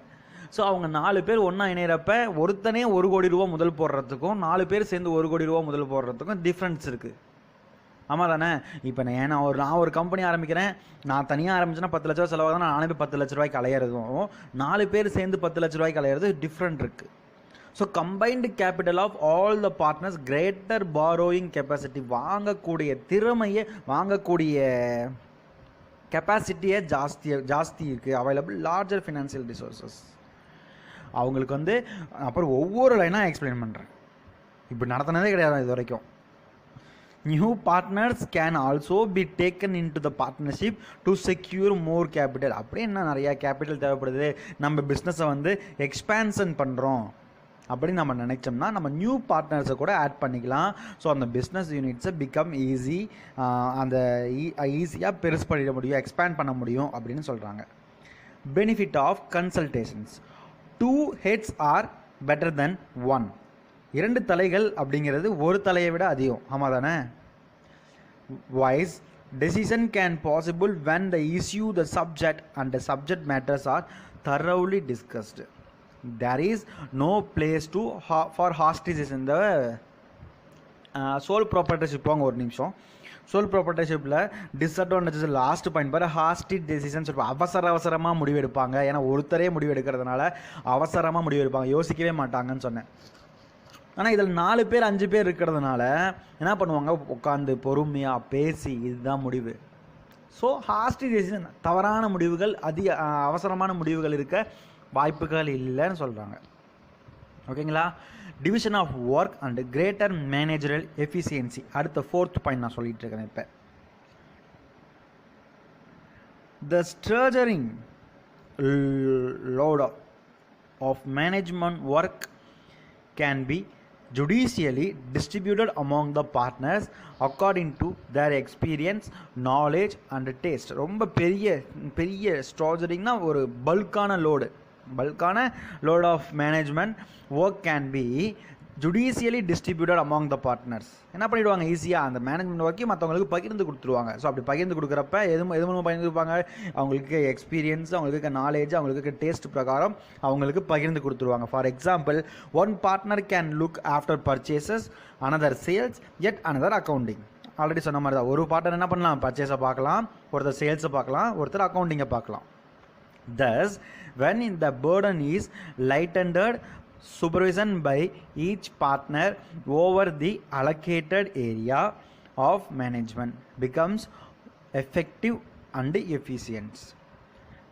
S1: ஸோ அவங்க 4 பேர் ஒன்றா இணைகிறப்ப ஒருத்தனே 1 கோடி ரூபா முதல் போடுறதுக்கும் 4 பேர் சேர்ந்து 1 கோடி ரூபா முதல் போடுறதுக்கும் டிஃப்ரென்ஸ் இருக்குது. ஆமாம் தானே? இப்போ நான் ஒரு கம்பெனி ஆரம்பிக்கிறேன், நான் தனியாக ஆரம்பிச்சேன்னா 10 லட்ச ரூபா செலவாக நான் 4 பேர் 10 லட்ச ரூபாய்க்கு அலையிறதும் 4 பேர் சேர்ந்து 10 லட்ச ரூபாய்க்கு அலையிறது டிஃப்ரெண்ட் இருக்குது. So combined capital of all the partners greater borrowing capacity, வாங்கக்கூடிய திறமையை வாங்கக்கூடிய கெப்பாசிட்டியே ஜாஸ்தி இருக்குது. Available larger financial resources. அவங்களுக்கு வந்து அப்புறம் ஒவ்வொரு லைனாக எக்ஸ்பிளைன் பண்ணுறேன். இப்படி நடத்தினதே கிடையாது இது வரைக்கும். New partners can also be taken in to the partnership to secure more capital. அப்படியே என்ன நிறையா கேபிட்டல் தேவைப்படுது, நம்ம பிஸ்னஸை வந்து எக்ஸ்பேன்ஷன் பண்ணுறோம் அப்படின்னு நம்ம நினைச்சோம்னா நம்ம நியூ பார்ட்னர்ஸை கூட ஆட் பண்ணிக்கலாம். ஸோ அந்த பிஸ்னஸ் யூனிட்ஸை பிகம் ஈஸி, அந்த ஈஸியாக பெருசு பண்ணிட முடியும், எக்ஸ்பேண்ட் பண்ண முடியும் அப்படின்னு சொல்கிறாங்க. Benefit of consultations. 2 heads are better then 1. 2 தலைகள் அப்படிங்கிறது ஒரு தலையை விட அதிகம். ஆமாம் தானே? Wise decision can possible when the issue, the subject and the subject matters are thoroughly discussed. There is no place to for hostages in the sole proprietorship. வாங்க ஒரு நிமிஷம். சோல் ப்ராப்பர்ட்டிஷிப்பில் டிஸ்அட்வான்டேஜஸ் லாஸ்ட் பாயிண்ட் பாரு, ஹாஸ்டிட் decisions இருக்கும். அவசரமாக முடிவெடுப்பாங்க. ஏன்னா ஒருத்தரே முடிவு எடுக்கிறதுனால அவசரமாக முடிவெடுப்பாங்க, யோசிக்கவே மாட்டாங்கன்னு சொன்னேன். ஆனால் இதில் 4 பேர் 5 பேர் இருக்கிறதுனால என்ன பண்ணுவாங்க, உட்காந்து பொறுமையாக பேசி இதுதான் முடிவு. ஸோ ஹாஸ்டிட் டெசிஷன், தவறான முடிவுகள், அவசரமான முடிவுகள் இருக்க வாய்ப்புகள் இல்லைன்னு சொல்கிறாங்க. ஓகேங்களா? Division of work and greater managerial efficiency. அடுத்த 4th பாயிண்ட் நான் சொல்லிட்டு இருக்கேன். இப்போ the structuring load of management work can be judicially distributed among the partners according to their experience, knowledge and taste. ரொம்ப பெரிய ஸ்ட்ரக்சரிங்னா ஒரு பல்கான load of management work can be judicially distributed among the partners. என்ன பண்ணிடுவாங்க, ஈஸியாக அந்த management ஒர்க்கையும் மற்றவங்களுக்கு பகிர்ந்து கொடுத்துருவாங்க. ஸோ அப்படி பகிர்ந்து கொடுக்குறப்ப எது மூலமாக பகிர்ந்துருப்பாங்க, அவங்களுக்கு எக்ஸ்பீரியன்ஸ், அவங்களுக்கு நாலேஜ், அவங்களுக்கு டேஸ்ட் பிரகாரம் அவங்களுக்கு பகிர்ந்து கொடுத்துருவாங்க. For example, one partner can look after purchases, another sales, yet another accounting. Already சொன்ன மாதிரி தான், ஒரு பார்ட்னர் என்ன பண்ணலாம், பர்ச்சேஸை பார்க்கலாம், ஒருத்தர் சேல்ஸை பார்க்கலாம், ஒருத்தர் அக்கௌண்டிங்கை பார்க்கலாம். Thus, when the burden is lightened, supervision by each partner over the allocated area of management becomes effective and efficient.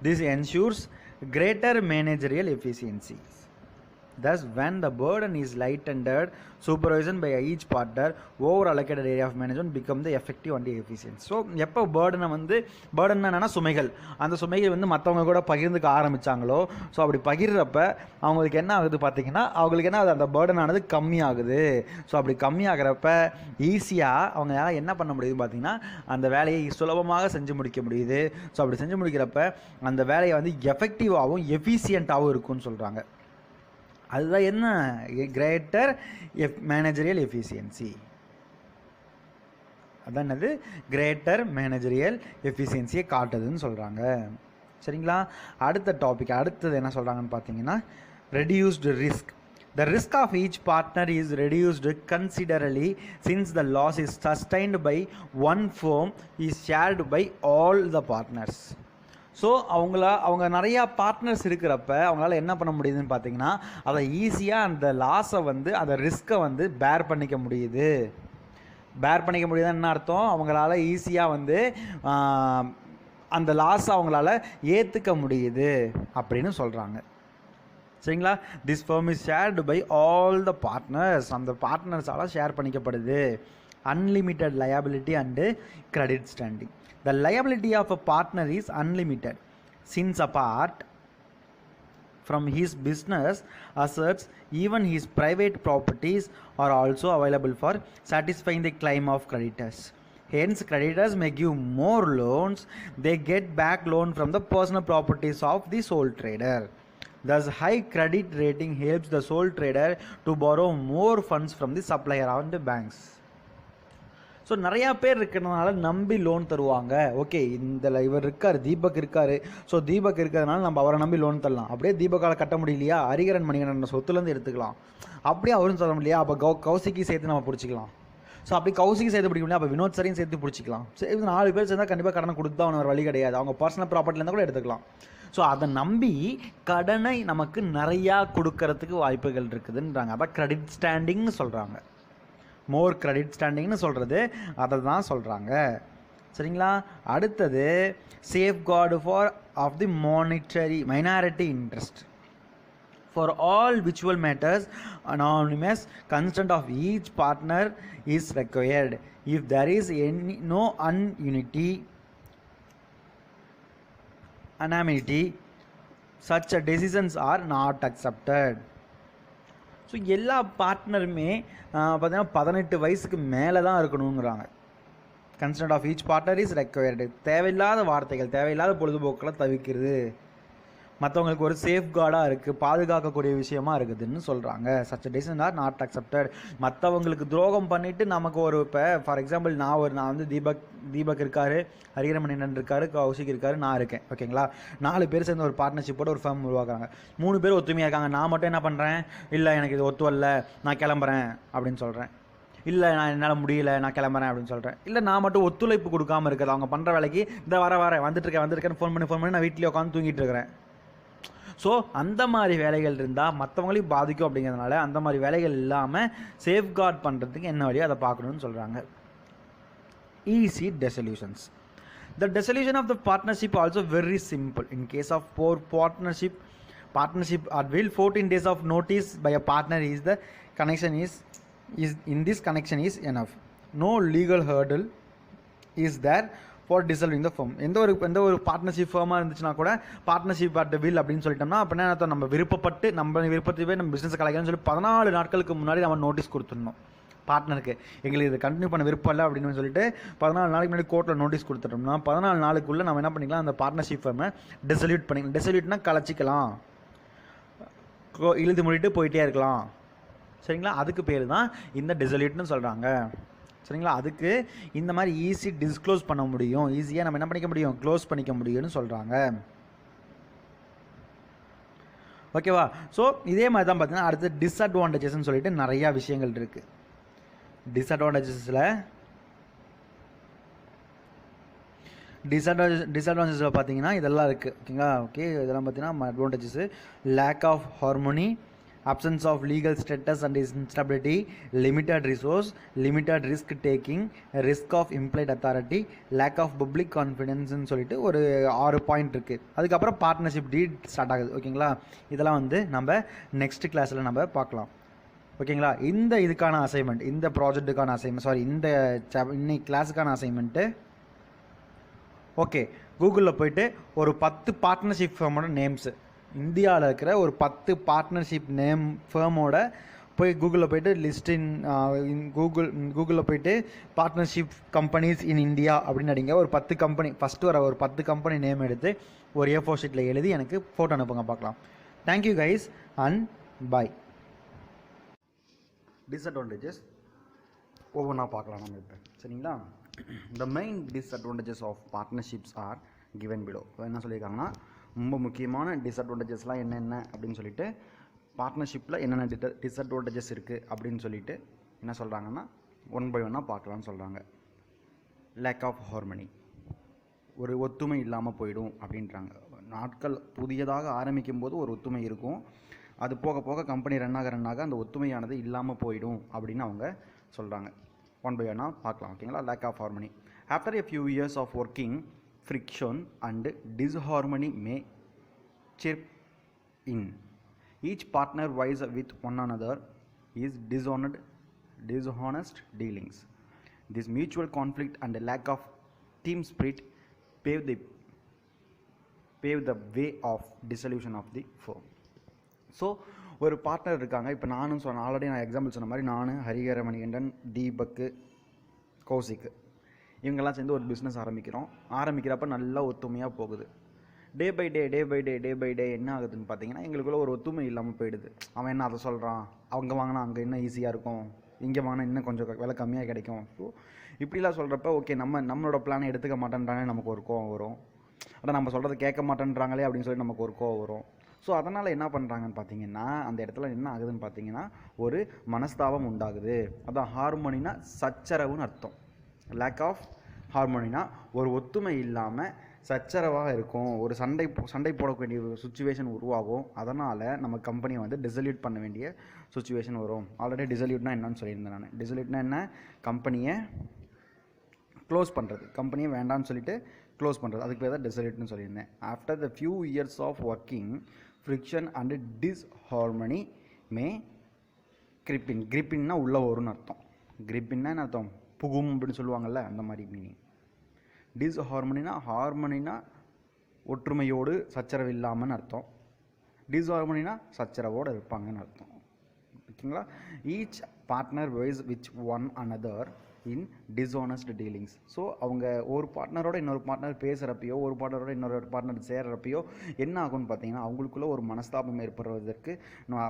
S1: This ensures greater managerial efficiency. Thus, when the burden is lightened, supervision by each partner over allocated area of management become the effective and efficient. So எப்போ burden என்னன்னா சுமைகள், அந்த சுமைகள் மற்றவங்க கூட பகிர்ந்துக்க ஆரம்பித்தாங்களோ, so அப்படி பகிர்றப்ப அவங்களுக்கு என்ன ஆகுது பார்த்தீங்கன்னா, அவங்களுக்கு என்ன ஆகுது, அந்த பேர்டனானது கம்மியாகுது. ஸோ அப்படி கம்மியாகிறப்ப ஈஸியாக அவங்க என்ன பண்ண முடியுது பார்த்தீங்கன்னா, அந்த வேலையை சுலபமாக செஞ்சு முடிக்க முடியுது. ஸோ அப்படி செஞ்சு முடிக்கிறப்ப அந்த வேலையை எஃபெக்டிவாகவும் எஃபிஷியண்ட்டாகவும் இருக்குன்னு சொல்கிறாங்க. அதுதான் என்ன கிரேட்டர் மேனேஜரியல் எஃபிஷியன்சி. அதான் என்னது கிரேட்டர் மேனேஜரியல் எஃபிஷியன்சியை காட்டுதுன்னு சொல்கிறாங்க. சரிங்களா? அடுத்தது என்ன சொல்கிறாங்கன்னு பார்த்தீங்கன்னா, reduced risk. The risk of each partner is reduced considerably since the loss is sustained by one firm is shared by all the partners. So அவங்க நிறையா பார்ட்னர்ஸ் இருக்கிறப்ப அவங்களால என்ன பண்ண முடியுதுன்னு பார்த்தீங்கன்னா, அதை ஈஸியாக அந்த லாஸை அந்த ரிஸ்க்கை பேர் பண்ணிக்க முடியுது. பேர் பண்ணிக்க முடியுதுன்னு என்ன அர்த்தம்? அவங்களால ஈஸியாக அந்த லாஸை அவங்களால ஏற்றுக்க முடியுது அப்படின்னு சொல்கிறாங்க. சரிங்களா? This firm is shared by all the partners. அந்த பார்ட்னர்ஸால் ஷேர் பண்ணிக்கப்படுது. Unlimited liability and credit standing. The liability of a partner is unlimited since apart from his business assets, even his private properties are also available for satisfying the claim of creditors. Hence, creditors may give more loans. They get back loan from the personal properties of the sole trader. Thus, high credit rating helps the sole trader to borrow more funds from the supplier and the banks. So நிறையா பேர் இருக்கிறதுனால நம்பி loan தருவாங்க. Okay, இவர் இருக்கார், தீபக் இருக்கார். So Deepak இருக்கிறதுனால நம்ம அவரை நம்பி லோன் தரலாம். அப்படியே தீபக்கால் கட்ட முடியலையா, ஹரிகரன் மணிகண்டன் சொத்துலேருந்து எடுத்துக்கலாம். அப்படியே அவரும் சொல்ல முடியலையா, அப்போ கௌசிக்கு சேர்த்து நம்ம பிடிச்சிக்கலாம். ஸோ அப்படி கௌசிக்கு சேர்த்து பிடிக்க முடியாது, அப்போ வினோத் சரியும் சேர்த்து பிடிச்சிக்கலாம். சரி, 4 பேர் சேர்ந்தால் கண்டிப்பாக கடனை கொடுத்து தான் அவன் வழி கிடையாது. அவங்க பர்சனல் ப்ராப்பர்ட்டிலேருந்து கூட எடுத்துக்கலாம். ஸோ அதை நம்பி கடனை நமக்கு நிறையா கொடுக்கறதுக்கு வாய்ப்புகள் இருக்குதுன்றாங்க. அதான் கிரெடிட் ஸ்டாண்டிங்னு சொல்கிறாங்க. மோர் கிரெடிட் ஸ்டாண்டிங்னு சொல்கிறது அதை தான் சொல்கிறாங்க. சரிங்களா? அடுத்தது safeguard for of the minority interest. For all virtual matters, anonymous consent of each partner is required. If there is no anonymity, such decisions are not accepted. So எல்லா பார்ட்னருமே பார்த்தீங்கன்னா 18 வயசுக்கு மேலே தான் இருக்கணுங்கிறாங்க. Consent of each partner is required. தேவையில்லாத வார்த்தைகள், தேவையில்லாத பொழுதுபோக்களை தவிர்க்கிறது மற்றவங்களுக்கு ஒரு சேஃப்கார்டாக இருக்குது, பாதுகாக்கக்கூடிய விஷயமா இருக்குதுன்னு சொல்கிறாங்க. Such decision R not accepted. மற்றவங்களுக்கு துரோகம் பண்ணிவிட்டு நமக்கு ஒரு இப்போ ஃபார் எக்ஸாம்பிள் நான் தீபக் இருக்கார், ஹரிகரமணியன் இருக்கார், கௌசிக் இருக்கார், நான் இருக்கேன். ஓகேங்களா? 4 பேர் சேர்ந்து ஒரு பார்ட்னர்ஷிப்போட ஒரு ஃபேம் உருவாக்குறாங்க. 3 பேர் ஒத்துமையாக இருக்காங்க. நான் மட்டும் என்ன பண்ணுறேன், இல்லை எனக்கு இது ஒத்து வரல, நான் கிளம்புறேன் அப்படின்னு சொல்கிறேன். இல்லை நான் என்னால் முடியல, நான் கிளம்புறேன் அப்படின்னு சொல்கிறேன். இல்லை நான் மட்டும் ஒத்துழைப்பு கொடுக்காமல் இருக்கிறது, அவங்க பண்ணுற வேலைக்கு இந்த வர வந்துட்டுருக்கேன்னு ஃபோன் பண்ணி நான் வீட்டிலே உட்காந்து தூங்கிட்டு இருக்கிறேன். ஸோ அந்த மாதிரி வேலைகள் இருந்தால் மற்றவங்களையும் பாதிக்கும். அப்படிங்கிறதுனால அந்த மாதிரி வேலைகள் இல்லாமல் சேஃப்கார்ட் பண்ணுறதுக்கு என்ன வழியோ அதை பார்க்கணுன்னு சொல்கிறாங்க. Easy டெசல்யூஷன்ஸ். The dissolution of the partnership also very simple. In case of poor partnership at will, 14 days of notice by a partner is the connection is in this connection is enough. No legal hurdle is there for dissolving the firm. எந்த ஒரு partnership ஃபர்மாக இருந்துச்சுன்னா கூட partnership at will அப்படின்னு சொல்லிட்டோம்னா அப்போ என்ன, நம்ம விருப்பப்பட்டு நம்ம விருப்பத்தையே நம்ம பிஸ்னஸ் கலைக்கணும்னு சொல்லி 14 நாட்களுக்கு முன்னாடி நம்ம நோட்டீஸ் கொடுத்துடணும் பார்ட்னருக்கு. எங்களுக்கு இது கண்டினியூ பண்ண விருப்பம் இல்லை அப்படின்னு சொல்லிட்டு 14 நாளைக்கு முன்னாடி கோர்ட்டில் நோட்டீஸ் கொடுத்துட்டோம்னா 14 நாளுக்குள்ளே நம்ம என்ன பண்ணிக்கலாம், அந்த பார்ட்னர்ஷிப் ஃபர்மை டிசல்யூட் பண்ணிக்கலாம். டிசல்யூட்னா கலைச்சிக்கலாம், இழுத்து மூடிட்டு போயிட்டே இருக்கலாம். சரிங்களா? அதுக்கு பேர் தான் இந்த டிசல்யூட்னு சொல்கிறாங்க. சரிங்களா? அதுக்கு இந்த மாதிரி ஈஸி டிஸ்க்ளோஸ் பண்ண முடியும், ஈஸியாக நம்ம என்ன பண்ணிக்க முடியும், க்ளோஸ் பண்ணிக்க முடியும்னு சொல்கிறாங்க. ஓகேவா? ஸோ இதே மாதிரி தான் பார்த்தீங்கன்னா அடுத்து டிஸ்அட்வான்டேஜஸ்ன்னு சொல்லிட்டு நிறையா விஷயங்கள் இருக்குது. டிஸ்அட்வான்டேஜஸில் பார்த்தீங்கன்னா இதெல்லாம் இருக்குது. ஓகேங்களா? ஓகே, இதெல்லாம் பார்த்தீங்கன்னா advantages lack of harmony absence of legal status and instability, limited resource, limited risk taking, risk of implied authority, lack of public confidence ன்னு சொல்லிட்டு ஒரு 6 பாயிண்ட் இருக்குது. அதுக்கப்புறம் பார்ட்னர்ஷிப் டீட் ஸ்டார்ட் ஆகுது. ஓகேங்களா, இதெல்லாம் வந்து நம்ம நெக்ஸ்ட் கிளாஸில் நம்ம பார்க்கலாம். ஓகேங்களா, இந்த இதுக்கான அசைன்மெண்ட், இந்த ப்ராஜெக்ட்டுக்கான அசைன்மெண்ட், சாரி இந்த இன்னைக்கு கிளாஸுக்கான அசைன்மெண்ட்டு. ஓகே, கூகுளில் போயிட்டு ஒரு 10 பார்ட்னர்ஷிப் ஃபேமோட நேம்ஸு, இந்தியாவில் இருக்கிற ஒரு 10 பார்ட்னர்ஷிப் நேம் ஃபேமோட போய் கூகுளில் போய்ட்டு லிஸ்ட் இன் கூகுளில் போய்ட்டு பார்ட்னர்ஷிப் கம்பெனிஸ் இன் இந்தியா அப்படின்னு அடிங்க. ஒரு 10 கம்பெனி, ஃபஸ்ட்டு வர ஒரு 10 கம்பெனி நேம் எடுத்து ஒரு A4 ஷீட்டில் எழுதி எனக்கு ஃபோட்டோ அனுப்புங்க பார்க்கலாம். Thank you guys and bye. Disadvantages ஒவ்வொன்றா பார்க்கலாம் நம்ம இப்போ, சரிங்களா. The main disadvantages of partnerships are given below. என்ன சொல்லியிருக்காங்கன்னா, ரொம்ப முக்கியமான டிஸ்அட்வான்டேஜஸ்லாம் என்னென்ன அப்படின்னு சொல்லிட்டு, பார்ட்னர்ஷிப்பில் என்னென்ன டிஸ்அட்வான்டேஜஸ் இருக்குது அப்படின்னு சொல்லிட்டு என்ன சொல்கிறாங்கன்னா, ஒன் பை ஒன்னாக பார்க்கலான்னு சொல்கிறாங்க. லேக் ஆஃப் ஹார்மனி, ஒரு ஒத்துமை இல்லாமல் போயிடும் அப்படின்றாங்க. நாட்கள் புதியதாக ஆரம்பிக்கும் போது ஒரு ஒத்துமை இருக்கும், அது போக போக கம்பெனி ரன் ஆக அந்த ஒத்துமையானது இல்லாமல் போயிடும் அப்படின்னு அவங்க சொல்கிறாங்க. ஒன் பை ஒன்னாக பார்க்கலாம். ஓகேங்களா. Lack of harmony. After a few years of working, friction and disharmony may chirp in. Each partner vies with one another is dishonest dealings. This mutual conflict and a lack of team spirit pave the way of dissolution of the firm. So ஒரு partner இருக்காங்க. இப்போ நானும் already நான் example சொன்ன மாதிரி, நான், ஹரிஹர மணிகண்டன், தீபக்கு, கௌசிக்கு, இவங்கெல்லாம் சேர்ந்து ஒரு பிஸ்னஸ் ஆரம்பிக்கிறப்ப நல்லா ஒத்துமையாக போகுது. டே பை டே என்ன ஆகுதுன்னு பார்த்தீங்கன்னா, எங்களுக்குள்ள ஒரு ஒத்துமை இல்லாமல் போயிடுது. அவன் என்ன அதை சொல்கிறான், அவங்க வாங்கினா அங்கே இன்னும் ஈஸியாக இருக்கும், இங்கே வாங்கினா இன்னும் கொஞ்சம் விலை கம்மியாக கிடைக்கும். ஸோ இப்படிலாம் சொல்கிறப்ப ஓகே, நம்மளோட பிளானை எடுத்துக்க மாட்டேன்றாங்க, நமக்கு ஒரு கோவம் வரும். ஆனால் நம்ம சொல்கிறத கேட்க மாட்டேன்றாங்களே அப்படின்னு சொல்லி நமக்கு ஒரு கோவம் வரும். ஸோ அதனால் என்ன பண்ணுறாங்கன்னு பார்த்தீங்கன்னா, அந்த இடத்துல என்ன ஆகுதுன்னு பார்த்தீங்கன்னா, ஒரு மனஸ்தாபம் உண்டாகுது. அதான் ஹார்மோனினா சச்சரவுன்னு அர்த்தம். லேக் ஆஃப் ஹார்மோனினா ஒரு ஒத்துமை இல்லாமல் சச்சரவாக இருக்கும், ஒரு சண்டை போடக்கூடிய ஒரு சுச்சுவேஷன் உருவாகும். அதனால் நம்ம கம்பெனியை வந்து டிசல்யூட் பண்ண வேண்டிய சுச்சுவேஷன் வரும். ஆல்ரெடி டிசல்யூட்னா என்னன்னு சொல்லியிருந்தேன் நான். டிசல்யூட்னா என்ன, கம்பெனியை க்ளோஸ் பண்ணுறது, கம்பெனியை வேண்டான்னு சொல்லிட்டு க்ளோஸ் பண்ணுறது, அதுக்கு பேர் தான் டிசல்யூட்னு சொல்லியிருந்தேன். After the few years of working, friction and disharmony may creep in. கிரிப்பின்னா உள்ள வரும்னு அர்த்தம். கிரிப்பின்னா என்ன அர்த்தம், புகும் அப்படின்னு சொல்லுவாங்கள்ல, அந்த மாதிரி மீனிங். ஹார்மனினா ஒற்றுமையோடு சச்சரவு இல்லாமன்னு அர்த்தம். டிஸ்ஹார்மனினா சச்சரவோடு இருப்பாங்கன்னு அர்த்தம். ஓகேங்களா. Each partner wise which one another in dishonest dealings. So அவங்க ஒரு பார்ட்னரோட இன்னொரு பார்ட்னர் பேசுகிறப்பையோ, ஒரு பார்ட்னரோட இன்னொரு பார்ட்னர் சேர்கிறப்பையோ என்ன ஆகும்னு பார்த்தீங்கன்னா, அவங்களுக்குள்ள ஒரு மனஸ்தாபம் ஏற்படுவதற்கு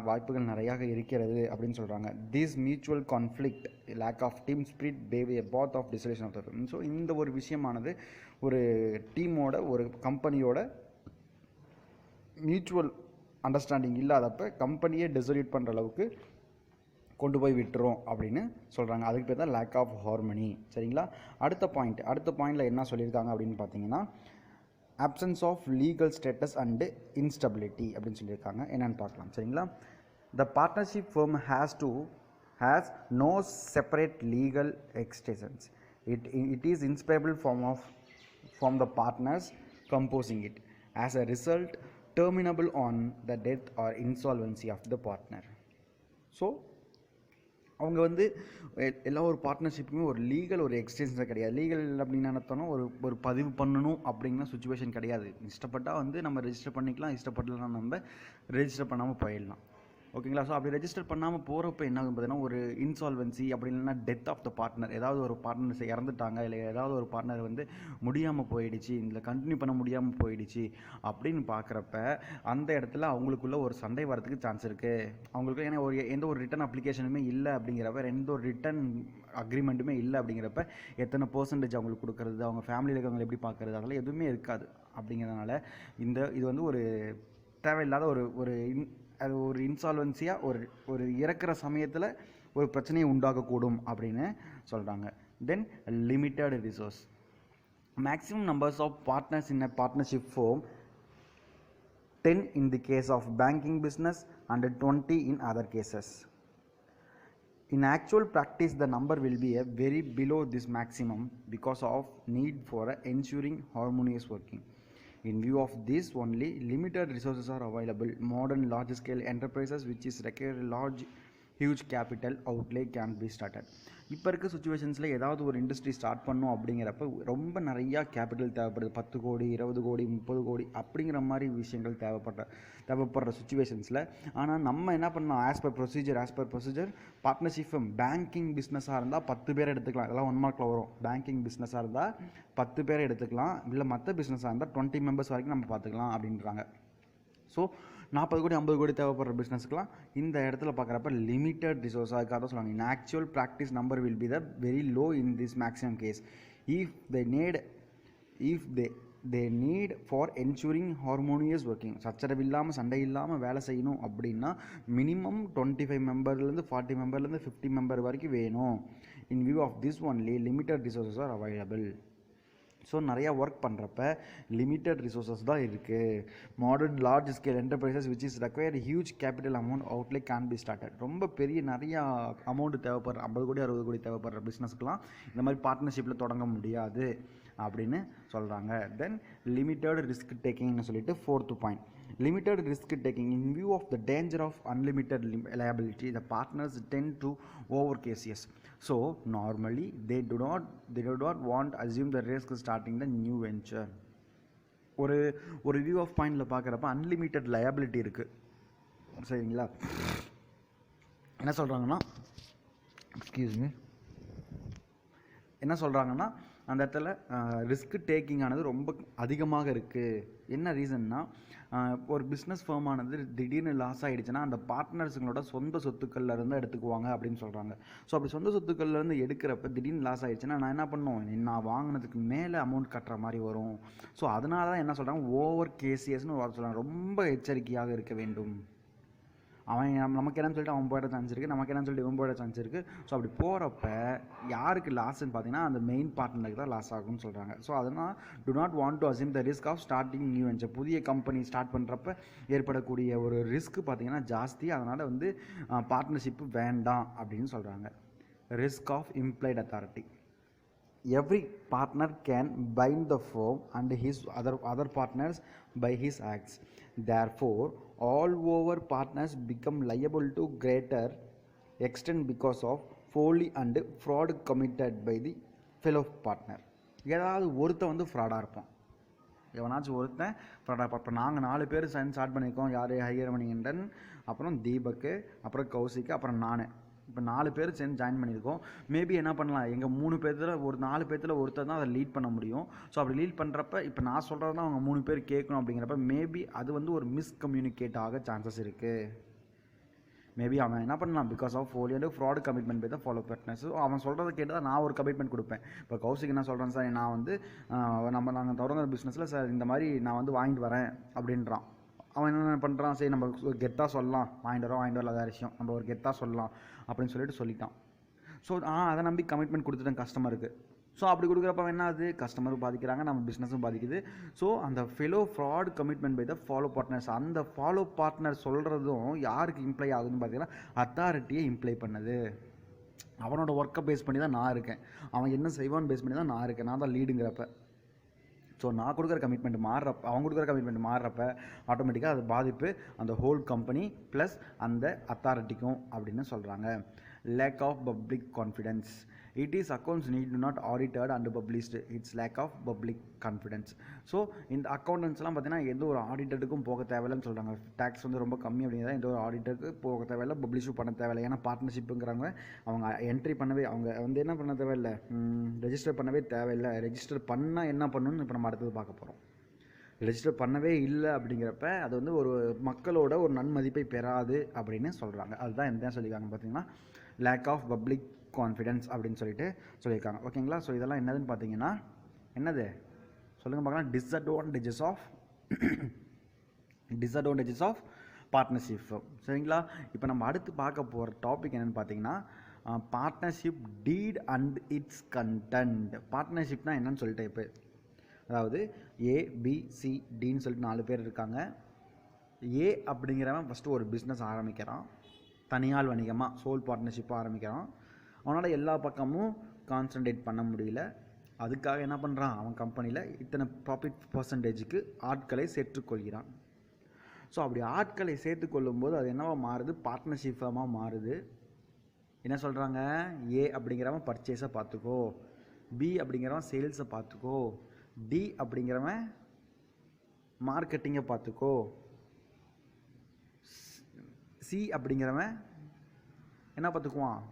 S1: வாய்ப்புகள் நிறையாக இருக்கிறது அப்படின்னு சொல்கிறாங்க. This mutual conflict, lack of team spirit, pave path of dissolution of the firm. So இந்த ஒரு விஷயமானது ஒரு டீமோட, ஒரு கம்பெனியோட மியூச்சுவல் அண்டர்ஸ்டாண்டிங் இல்லாதப்ப கம்பெனியை டிசல்யூட் பண்ணுற அளவுக்கு கொண்டு போய் விட்டுரும் அப்படின்னு சொல்கிறாங்க. அதுக்கு பேர் தான் லேக் ஆஃப் ஹார்மனி. சரிங்களா. அடுத்த பாயிண்டில் என்ன சொல்லியிருக்காங்க அப்படின்னு பார்த்தீங்கன்னா, absence of legal status and instability அப்படின்னு சொல்லியிருக்காங்க. என்னென்னு பார்க்கலாம். சரிங்களா. The partnership firm has no separate legal existence. It is inseparable from the partners composing it. As a result, terminable on the death or insolvency of the partner. So அவங்க வந்து எல்லா ஒரு பார்ட்னர்ஷிப்புமே ஒரு லீகல் ஒரு எக்ஸ்டென்ஷன் கிடையாது. Legal அப்படின்னு நினைத்தோன்னா ஒரு பதிவு பண்ணணும் அப்படிங்கிற சுச்சுவேஷன் கிடையாது. இஷ்டப்பட்டால் வந்து நம்ம ரெஜிஸ்டர் பண்ணிக்கலாம், இஷ்டப்படலாம் நம்ம ரெஜிஸ்டர் பண்ணாமல் போயிடலாம். ஓகேங்களா. ஸோ அப்படி ரெஜிஸ்டர் பண்ணாமல் போகிறப்ப என்ன ஆகும் பார்த்தீங்கன்னா, ஒரு இன்சால்வன்சி அப்படி இல்லைன்னா டெத் ஆஃப் த பார்ட்னர், ஏதாவது ஒரு பார்ட்னர்ஸ் இறந்துட்டாங்க, இல்லை ஏதாவது ஒரு பார்ட்னர் வந்து முடியாமல் போயிடுச்சு, இதில் கண்டினியூ பண்ண முடியாமல் போயிடுச்சு அப்படின்னு பார்க்குறப்ப அந்த இடத்துல அவங்களுக்குள்ள ஒரு சண்டை வரதுக்கு சான்ஸ் இருக்குது. அவங்களுக்கு ஏன்னா எந்த ஒரு ரிட்டன் அப்ளிகேஷனுமே இல்லை அப்படிங்கிறப்ப, எந்த ஒரு ரிட்டன் அக்ரிமெண்ட்டுமே இல்லை அப்படிங்கிறப்ப எத்தனை பர்சன்டேஜ் அவங்களுக்கு கொடுக்குறது, அவங்க ஃபேமிலியில் இருக்கிறவங்க எப்படி பார்க்குறது, அதெல்லாம் எதுவுமே இருக்காது. அப்படிங்கிறதுனால இது வந்து ஒரு தேவையில்லாத அது ஒரு இன்சால்வன்சியாக ஒரு இறக்குற சமயத்தில் ஒரு பிரச்சனையை உண்டாக்கக்கூடும் அப்படின்னு சொல்கிறாங்க. Then limited resource. Maximum numbers of partners in a partnership form 10 in the case of banking business and 20 in other cases. In actual practice, the number will be a very below this maximum because of need for ensuring harmonious working. In view of this, only limited resources are available. Modern large scale enterprises which is require large huge capital outlay can be started. இப்போ இருக்க சுச்சுவேஷன்ஸில் ஏதாவது ஒரு industry start பண்ணோம் அப்படிங்கிறப்ப ரொம்ப நிறையா capital தேவைப்படுது. 10 கோடி 20 கோடி 30 கோடி அப்படிங்கிற மாதிரி விஷயங்கள் தேவைப்படுற சுச்சுவேஷன்ஸில். ஆனால் நம்ம என்ன பண்ணலாம், as per procedure partnership banking பிஸ்னஸாக இருந்தால் 10 பேர் எடுத்துக்கலாம். இதெல்லாம் 1 மார்க்கில் வரும். பேங்கிங் பிஸ்னஸாக இருந்தால் 10 பேர் எடுத்துக்கலாம். இல்லை மற்ற பிஸ்னஸாக இருந்தால் 20 மெம்பர்ஸ் வரைக்கும் நம்ம பார்த்துக்கலாம் அப்படின்றாங்க. ஸோ 40 கோடி 50 கோடி தேவைப்படுற பிஸ்னஸ்க்குலாம் இந்த இடத்துல பார்க்குறப்ப லிமிட்டட் ரிசோர்ஸ் அதுக்காக தான் சொல்லுவாங்க. In actual practice number will be the very low in this maximum case. If they need for ensuring harmonious working, சச்சரவு இல்லாமல் சண்டை இல்லாமல் வேலை செய்யணும் அப்படின்னா மினிமம் 25 மெம்பர்லேருந்து 40 மெம்பர்லேருந்து 50 மெம்பர் வரைக்கும் வேணும். In view of this only limited resources are available. So நிறையா ஒர்க் பண்ணுறப்ப லிமிட்டட் ரிசோர்ஸஸ் தான் இருக்குது. Modern large scale enterprises which is required huge capital amount outlay can be started. ரொம்ப பெரிய நிறையா அமௌண்ட் தேவைப்படுற 50 கோடி 60 கோடி தேவைப்படுற பிஸ்னஸ்க்குலாம் இந்த மாதிரி பார்ட்னர்ஷிப்பில் தொடங்க முடியாது அப்படின்னு சொல்கிறாங்க. தென் லிமிட்டட் ரிஸ்க் டேக்கிங்னு சொல்லிட்டு 4th point. Limited risk taking. In view of the danger of unlimited liability, the partners tend to overcautious. So normally they do not want to assume the risk starting the new venture. ஒரு view of பாயிண்டில் பார்க்குறப்ப unlimited liability இருக்குது. சரிங்களா? என்ன சொல்கிறாங்கன்னா அந்த இடத்துல risk taking ஆனது ரொம்ப அதிகமாக இருக்குது. என்ன ரீசன்னா, ஒரு பிஸ்னஸ் ஃபார்மானது திடீர்னு லாஸ் ஆகிடுச்சுன்னா அந்த பார்ட்னர்ஸுங்களோட சொந்த சொத்துக்கள்லேருந்து எடுத்துக்குவாங்க அப்படின்னு சொல்கிறாங்க. ஸோ அப்படி சொந்த சொத்துக்கள்லேருந்து எடுக்கிறப்ப திடீர்னு லாஸ் ஆகிடுச்சுன்னா நான் என்ன பண்ணுவோம், நான் வாங்கினதுக்கு மேலே அமௌண்ட் கட்டுற மாதிரி வரும். ஸோ அதனால தான் என்ன சொல்கிறாங்க, ஓவர் கேசியஸ்னு சொல்கிறாங்க. ரொம்ப எச்சரிக்கையாக இருக்க வேண்டும். அவன் நமக்கு என்னன்னு சொல்லிட்டு அவன் போயிட சான்ஸ் இருக்குது, நமக்கு என்னன்னு சொல்லிட்டு இவன் போயிட சான்ஸ் இருக்குது. ஸோ அப்படி போகிறப்ப யாருக்கு லாஸ்ன்னு பார்த்தீங்கன்னா அந்த மெயின் பார்ட்னருக்கு தான் லாஸ் ஆகும்னு சொல்கிறாங்க. ஸோ அதனால் do not want to assume the risk of starting new venture. புதிய கம்பெனி ஸ்டார்ட் பண்ணுறப்ப ஏற்படக்கூடிய ஒரு ரிஸ்க் பார்த்தீங்கன்னா ஜாஸ்தி. அதனால் வந்து பார்ட்னர்ஷிப்பு வேண்டாம் அப்படின்னு சொல்கிறாங்க. Risk of implied authority. Every partner can bind the firm and his other partners by his acts. Therefore, all over partners become liable to greater extent because of folly and fraud committed by the fellow partner. ஏதாவது ஒருத்தன் வந்து ஃப்ராடாக இருப்பான், எவனாச்சும் ஒருத்தன் ஃப்ராடாக இருப்பான். இப்போ நாங்கள் 4 பேர் ஸ்டார்ட் பண்ணியிருக்கோம். யார்? ஹையர்மணிகண்டன், அப்புறம் தீபக், அப்புறம் கௌசிக், அப்புறம் நான். இப்போ 4 பேர் சேர்ந்து ஜாயின் பண்ணியிருக்கோம். மேபி என்ன பண்ணலாம், எங்கள் 3 பேர்த்தில் ஒரு 4 பேர்த்தில் ஒருத்தர் தான் அதை லீட் பண்ண முடியும். ஸோ அப்படி லீட் பண்ணுறப்ப இப்போ நான் சொல்கிறது தான் அவங்க 3 பேர் கேட்கணும் அப்படிங்கிறப்ப மேபி அது வந்து ஒரு மிஸ்கம்யூனிகேட் ஆக சான்சஸ் இருக்குது. மேபி அவன் என்ன பண்ணலாம், because of folly and fraud commitment by the fellow partners. அவன் சொல்கிறத கேட்டு தான் நான் ஒரு கமிட்மெண்ட் கொடுப்பேன். இப்போ கௌசிக் என்ன சொல்கிறேன், சார் நான் வந்து நாங்கள் தொடங்குற பிஸ்னஸில் சார் இந்த மாதிரி நான் வந்து வாங்கிட்டு வரேன் அப்படின்றான். அவன் என்ன பண்ணுறான், சரி நம்ம ஒரு கெத்தாக சொல்லலாம், வாங்கிட்டு வரல அதான் விஷயம், நம்ம ஒரு கெத்தாக சொல்லலாம் அப்படின்னு சொல்லிட்டான். ஸோ அதை நம்பி கமிட்மெண்ட் கொடுத்துட்டேன் கஸ்டமருக்கு. ஸோ அப்படி கொடுக்குறப்ப என்ன ஆகுது, கஸ்டமரும் பாதிக்கிறாங்க, நம்ம பிஸ்னஸும் பாதிக்குது. ஸோ அந்த fellow fraud commitment by the fellow partners, அந்த ஃபாலோ பார்ட்னர் சொல்கிறதும் யாருக்கு இம்ப்ளை ஆகுதுன்னு பார்த்தீங்கன்னா அத்தாரிட்டியை இம்ப்ளை பண்ணுது. அவனோட ஒர்க்கை பேஸ் பண்ணி தான் நான் இருக்கேன், அவன் என்ன செய்வான்னு பேஸ் பண்ணி தான் நான் இருக்கேன், நான் தான் லீடுங்கிறப்ப. ஸோ நான் கொடுக்குற கமிட்மெண்ட் மாறுறப்ப, அவங்க கொடுக்குற கமிட்மெண்ட் மாறுறப்ப ஆட்டோமேட்டிக்காக அது பாதிப்பு அந்த ஹோல் கம்பெனி ப்ளஸ் அந்த அத்தாரிட்டிக்கும் அப்படின்னு சொல்கிறாங்க. Lack of public confidence. It is accounts need not audited and published. It's lack of public confidence. So இந்த அக்கௌண்டன்ஸ்லாம் பார்த்தீங்கன்னா எந்த ஒரு ஆடிட்டருக்கும் போக தேவையில்லைன்னு சொல்கிறாங்க. டேக்ஸ் வந்து ரொம்ப கம்மி அப்படிங்கிறத எந்த ஒரு ஆடிட்டருக்கு போக தேவையில்லை, பப்ளிஷும் பண்ண தேவையில்லை. ஏன்னா பார்ட்னர்ஷிப்புங்கிறாங்க, அவங்க என்ட்ரி பண்ணவே, அவங்க வந்து என்ன பண்ண தேவையில்லை, ரெஜிஸ்டர் பண்ணவே தேவையில்லை. ரெஜிஸ்டர் பண்ணால் என்ன பண்ணணும்னு இப்போ நம்ம அடுத்தது பார்க்க போகிறோம். ரெஜிஸ்டர் பண்ணவே இல்லை அப்படிங்கிறப்ப அது வந்து ஒரு மக்களோட ஒரு நன்மதிப்பை பெறாது அப்படின்னு சொல்கிறாங்க. அதுதான் என்ன சொல்லியிருக்காங்க பார்த்தீங்கன்னா லேக் ஆஃப் பப்ளிக் கான்ஃபிடென்ஸ் அப்படின்னு சொல்லியிருக்காங்க. ஓகேங்களா? ஸோ இதெல்லாம் என்னதுன்னு பார்த்தீங்கன்னா என்னது சொல்லுங்கள் பார்க்கலாம். Disadvantages of partnership. சரிங்களா? இப்போ நம்ம அடுத்து பார்க்க போகிற டாபிக் என்னென்னு பார்த்தீங்கன்னா partnership deed and its content. பார்ட்னர்ஷிப்னால் என்னன்னு சொல்லிட்டு இப்போ அதாவது ஏபிசிடின்னு சொல்லிட்டு 4 பேர் இருக்காங்க. ஏ அப்படிங்கிறவன் ஃபஸ்ட்டு ஒரு பிஸ்னஸ் ஆரம்பிக்கிறான், தனியால் வணிகமாக சோல் பார்ட்னர்ஷிப்பாக ஆரம்பிக்கிறான். அவனால் எல்லா பக்கமும் கான்சன்ட்ரேட் பண்ண முடியல. அதுக்காக என்ன பண்ணுறான், அவன் கம்பெனியில் இத்தனை ப்ராஃபிட் பர்சன்டேஜுக்கு ஆட்களை சேர்த்துக்கொள்கிறான். ஸோ அப்படி ஆட்களை சேர்த்துக்கொள்ளும்போது அது என்னவா மாறுது, பார்ட்னர்ஷிப் ஃபார்மாக மாறுது. என்ன சொல்கிறாங்க, ஏ அப்படிங்கிறவன் பர்ச்சேஸை பார்த்துக்கோ, பி அப்படிங்கிறவன் சேல்ஸை பார்த்துக்கோ, டி அப்படிங்கிறவன் மார்க்கெட்டிங்கை பார்த்துக்கோ, சி அப்படிங்கிறவன் என்ன பார்த்துக்குவான்,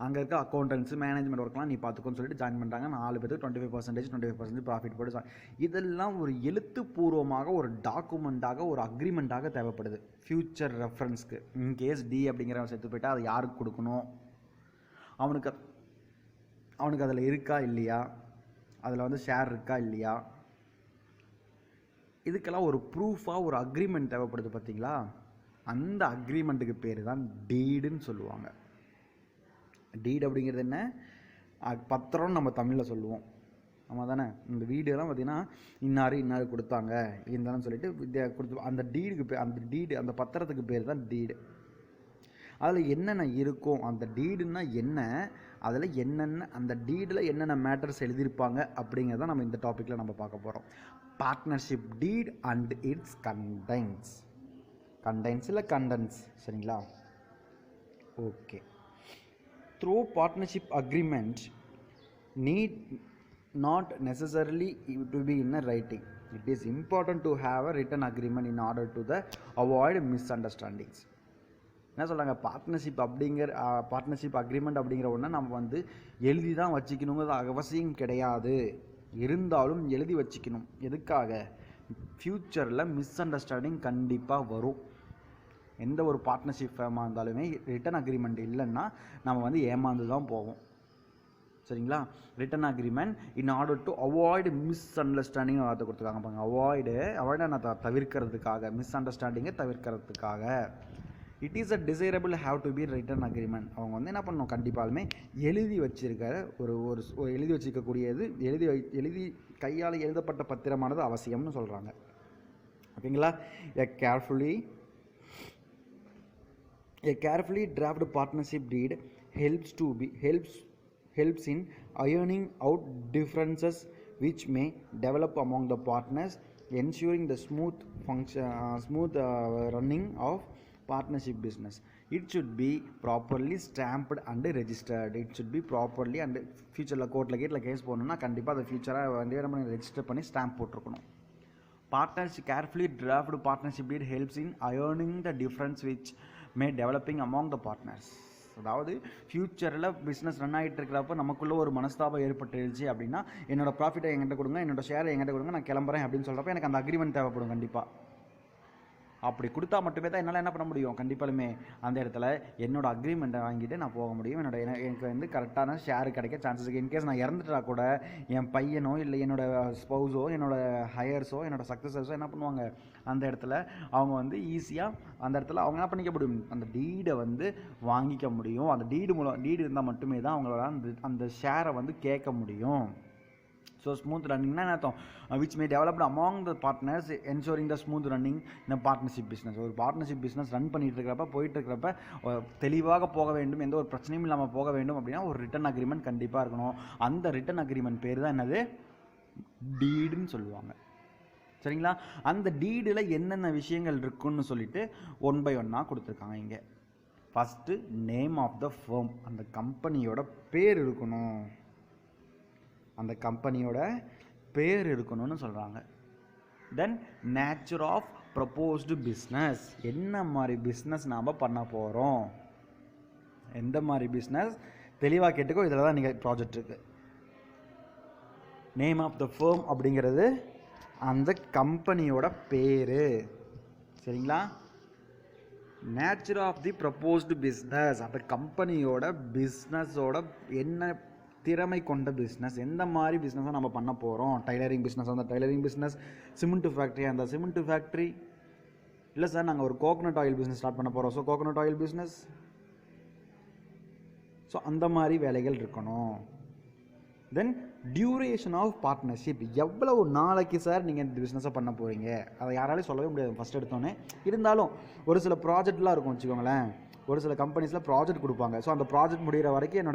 S1: அங்கே இருக்க அக்கௌண்டன்ஸு மேனேஜ்மெண்ட் ஒர்க்லாம் நீ பார்த்துக்கோன்னு சொல்லிட்டு ஜாயின் பண்ணுறாங்க. 4 பேருக்கு 25% ப்ராஃபிட் போட்டு இதெல்லாம் ஒரு எழுத்துப்பூர்வமாக ஒரு டாக்குமெண்ட்டாக ஒரு அக்ரிமெண்ட்டாக தேவைப்படுது ஃப்யூச்சர் ரெஃபரன்ஸ்க்கு. இன்கேஸ் டி அப்படிங்கிறவன் செத்து போயிட்டா அதை யாருக்கு கொடுக்கணும், அவனுக்கு அதில் இருக்கா இல்லையா, அதில் வந்து ஷேர் இருக்கா இல்லையா, இதுக்கெல்லாம் ஒரு ப்ரூஃபாக ஒரு அக்ரிமெண்ட் தேவைப்படுது பார்த்தீங்களா. அந்த அக்ரிமெண்ட்டுக்கு பேர் தான் டீடுன்னு சொல்லுவாங்க. டீட் அப்படிங்கிறது என்ன, பத்திரம்னு நம்ம தமிழில் சொல்லுவோம். ஆமாம் தானே. இந்த வீடெல்லாம் பார்த்திங்கன்னா இன்னார் கொடுத்தாங்க இருந்தாலும் சொல்லிட்டு கொடுத்து அந்த டீடுக்கு அந்த பத்திரத்துக்கு பேர் தான் டீடு. அதில் என்னென்ன இருக்கும், அந்த டீடுன்னா என்ன, அதில் என்னென்ன அந்த டீடில் என்னென்ன மேட்டர்ஸ் எழுதியிருப்பாங்க அப்படிங்கிறத நம்ம இந்த டாப்பிக்கில் நம்ம பார்க்க போகிறோம். Partnership deed and it's condense இல்லை கண்டென்ஸ், சரிங்களா. Okay. Through partnership agreement need not necessarily to be in a writing. It is important to have a written agreement in order to avoid misunderstandings. என்ன சொல்கிறாங்க, partnership agreement அப்படிங்கிற ஒன்று நம்ம வந்து எழுதி தான் வச்சுக்கணுங்கிறது அவசியம் கிடையாது. இருந்தாலும் எழுதி வச்சுக்கணும். எதுக்காக, ஃப்யூச்சரில் மிஸ் அண்டர்ஸ்டாண்டிங் கண்டிப்பாக வரும். எந்த ஒரு பார்ட்னர்ஷிப் ஃபேமாக இருந்தாலுமே ரிட்டன் அக்ரிமெண்ட் இல்லைன்னா நம்ம வந்து ஏமாந்து தான் போவோம், சரிங்களா. Written agreement in order to avoid misunderstanding வார்த்தை கொடுத்துருக்காங்க பாருங்க. அவாய்டை நான் தவிர்க்கிறதுக்காக, மிஸ் அண்டர்ஸ்டாண்டிங்கை தவிர்க்கிறதுக்காக. It is a desirable have to be written agreement. அவங்க வந்து என்ன பண்ணணும், கண்டிப்பாலுமே எழுதி வச்சிருக்கிற ஒரு எழுதி வச்சிருக்கக்கூடியது, எழுதி கையால் எழுதப்பட்ட பத்திரமானது அவசியம்னு சொல்கிறாங்க. ஓகேங்களா. A carefully drafted partnership deed helps in ironing out differences which may develop among the partners, ensuring the smooth running of partnership business. It should be properly stamped and registered. It should be properly and future court கேட்ல case போகணும்னா கண்டிப்பாக அதை ஃபியூச்சராக வந்து நம்ம register பண்ணி stamp போட்டிருக்கணும். Carefully drafted partnership deed helps in ironing the difference which may developing among the partners. அதாவது ஃப்யூச்சரில் பிஸ்னஸ் ரன் ஆகிட்டு இருக்கிறப்ப நமக்குள்ளே ஒரு மனஸ்தாபம் ஏற்பட்டுருச்சு அப்படின்னா, என்னோட ப்ராஃபிட்டை என்கிட்ட கொடுங்க, என்னோட ஷேரை என்கிட்ட கொடுங்க, நான் கிளம்புறேன் அப்படின்னு சொல்கிறப்ப எனக்கு அந்த அக்ரிமெண்ட் தேவைப்படும் கண்டிப்பாக. அப்படி கொடுத்தா மட்டுமே தான் என்னால் என்ன பண்ண முடியும், கண்டிப்பாலுமே அந்த இடத்துல என்னோட அக்ரிமெண்ட்டை வாங்கிட்டு நான் போக முடியும். எனக்கு வந்து கரெக்டான ஷேர் கிடைக்க சான்சஸ் இருக்குது. இன்கேஸ் நான் இறந்துட்டா கூட என் பையனோ இல்லை என்னோட ஸ்பௌஸோ என்னோட ஹையர்ஸோ என்னோட சக்ஸஸர்ஸோ என்ன பண்ணுவாங்க, அந்த இடத்துல அவங்க வந்து ஈஸியாக அந்த இடத்துல அவங்க என்ன பண்ணிக்க முடியும், அந்த டீடை வந்து வாங்கிக்க முடியும். அந்த டீடு இருந்தால் மட்டுமே தான் அவங்களால அந்த ஷேரை வந்து கேட்க முடியும். ஸோ ஸ்மூத் ரன்னிங்னா என்ன அர்த்தம், which may developed among the partners ensuring the smooth running இந்த பார்ட்னர்ஷிப் பிஸ்னஸ். ஒரு பார்ட்னர்ஷிப் பிஸ்னஸ் ரன் பண்ணிட்டு இருக்கிறப்ப போயிட்டு இருக்கிறப்ப தெளிவாக போக வேண்டும், எந்த ஒரு பிரச்சனையும் இல்லாமல் போக வேண்டும் அப்படின்னா ஒரு ரிட்டன் அக்ரிமெண்ட் கண்டிப்பாக இருக்கணும். அந்த ரிட்டன் அக்ரிமெண்ட் பேர் தான் என்னது, டீடுன்னு சொல்லுவாங்க, சரிங்களா. அந்த டீடில் என்னென்ன விஷயங்கள் இருக்குன்னு சொல்லிட்டு 1 by 1 கொடுத்துருக்காங்க இங்கே. First name of the firm, அந்த கம்பெனியோட பேர் இருக்கணும், அந்த கம்பெனியோட பேர் இருக்கணும்னு சொல்கிறாங்க. Then nature of proposed business, என்ன மாதிரி பிஸ்னஸ் நாம் பண்ண போகிறோம், எந்த மாதிரி பிஸ்னஸ் தெளிவாக கேட்டுக்கோ, இதில் தான் நீங்கள் ப்ராஜெக்ட் இருக்குது. நேம் ஆஃப் த ஃபர்ம் அப்படிங்கிறது அந்த கம்பெனியோட பேர், சரிங்களா. Nature of the proposed business, அந்த கம்பெனியோட பிஸ்னஸோட என்ன திறமை கொண்ட பிஸ்னஸ், எந்த மாதிரி பிஸ்னஸாக நம்ம பண்ண போகிறோம். டைலரிங் பிஸ்னஸ், அந்த டைலரிங் பிஸ்னஸ், சிமெண்ட் ஃபேக்ட்ரி, அந்த சிமெண்ட் ஃபேக்ட்ரி, இல்லை சார் நாங்கள் ஒரு கோகனட் ஆயில் பிஸ்னஸ் ஸ்டார்ட் பண்ண போகிறோம், so coconut oil business. So அந்த மாதிரி வேலைகள் இருக்கணும். தென் டியூரேஷன் ஆஃப் பார்ட்னர்ஷிப், எவ்வளவு நாளைக்கு சார் நீங்கள் இந்த பிஸ்னஸை பண்ண போகிறீங்க, அதை யாராலையும் சொல்லவே முடியாது ஃபஸ்ட் எடுத்தோன்னே. இருந்தாலும் ஒரு சில ப்ராஜெக்ட்லாம் இருக்கும் வச்சுக்கோங்களேன், ஒரு சில கம்பெனிஸில் ப்ராஜெக்ட் கொடுப்பாங்க. ஸோ அந்த ப்ராஜெக்ட் முடிகிற வரைக்கும்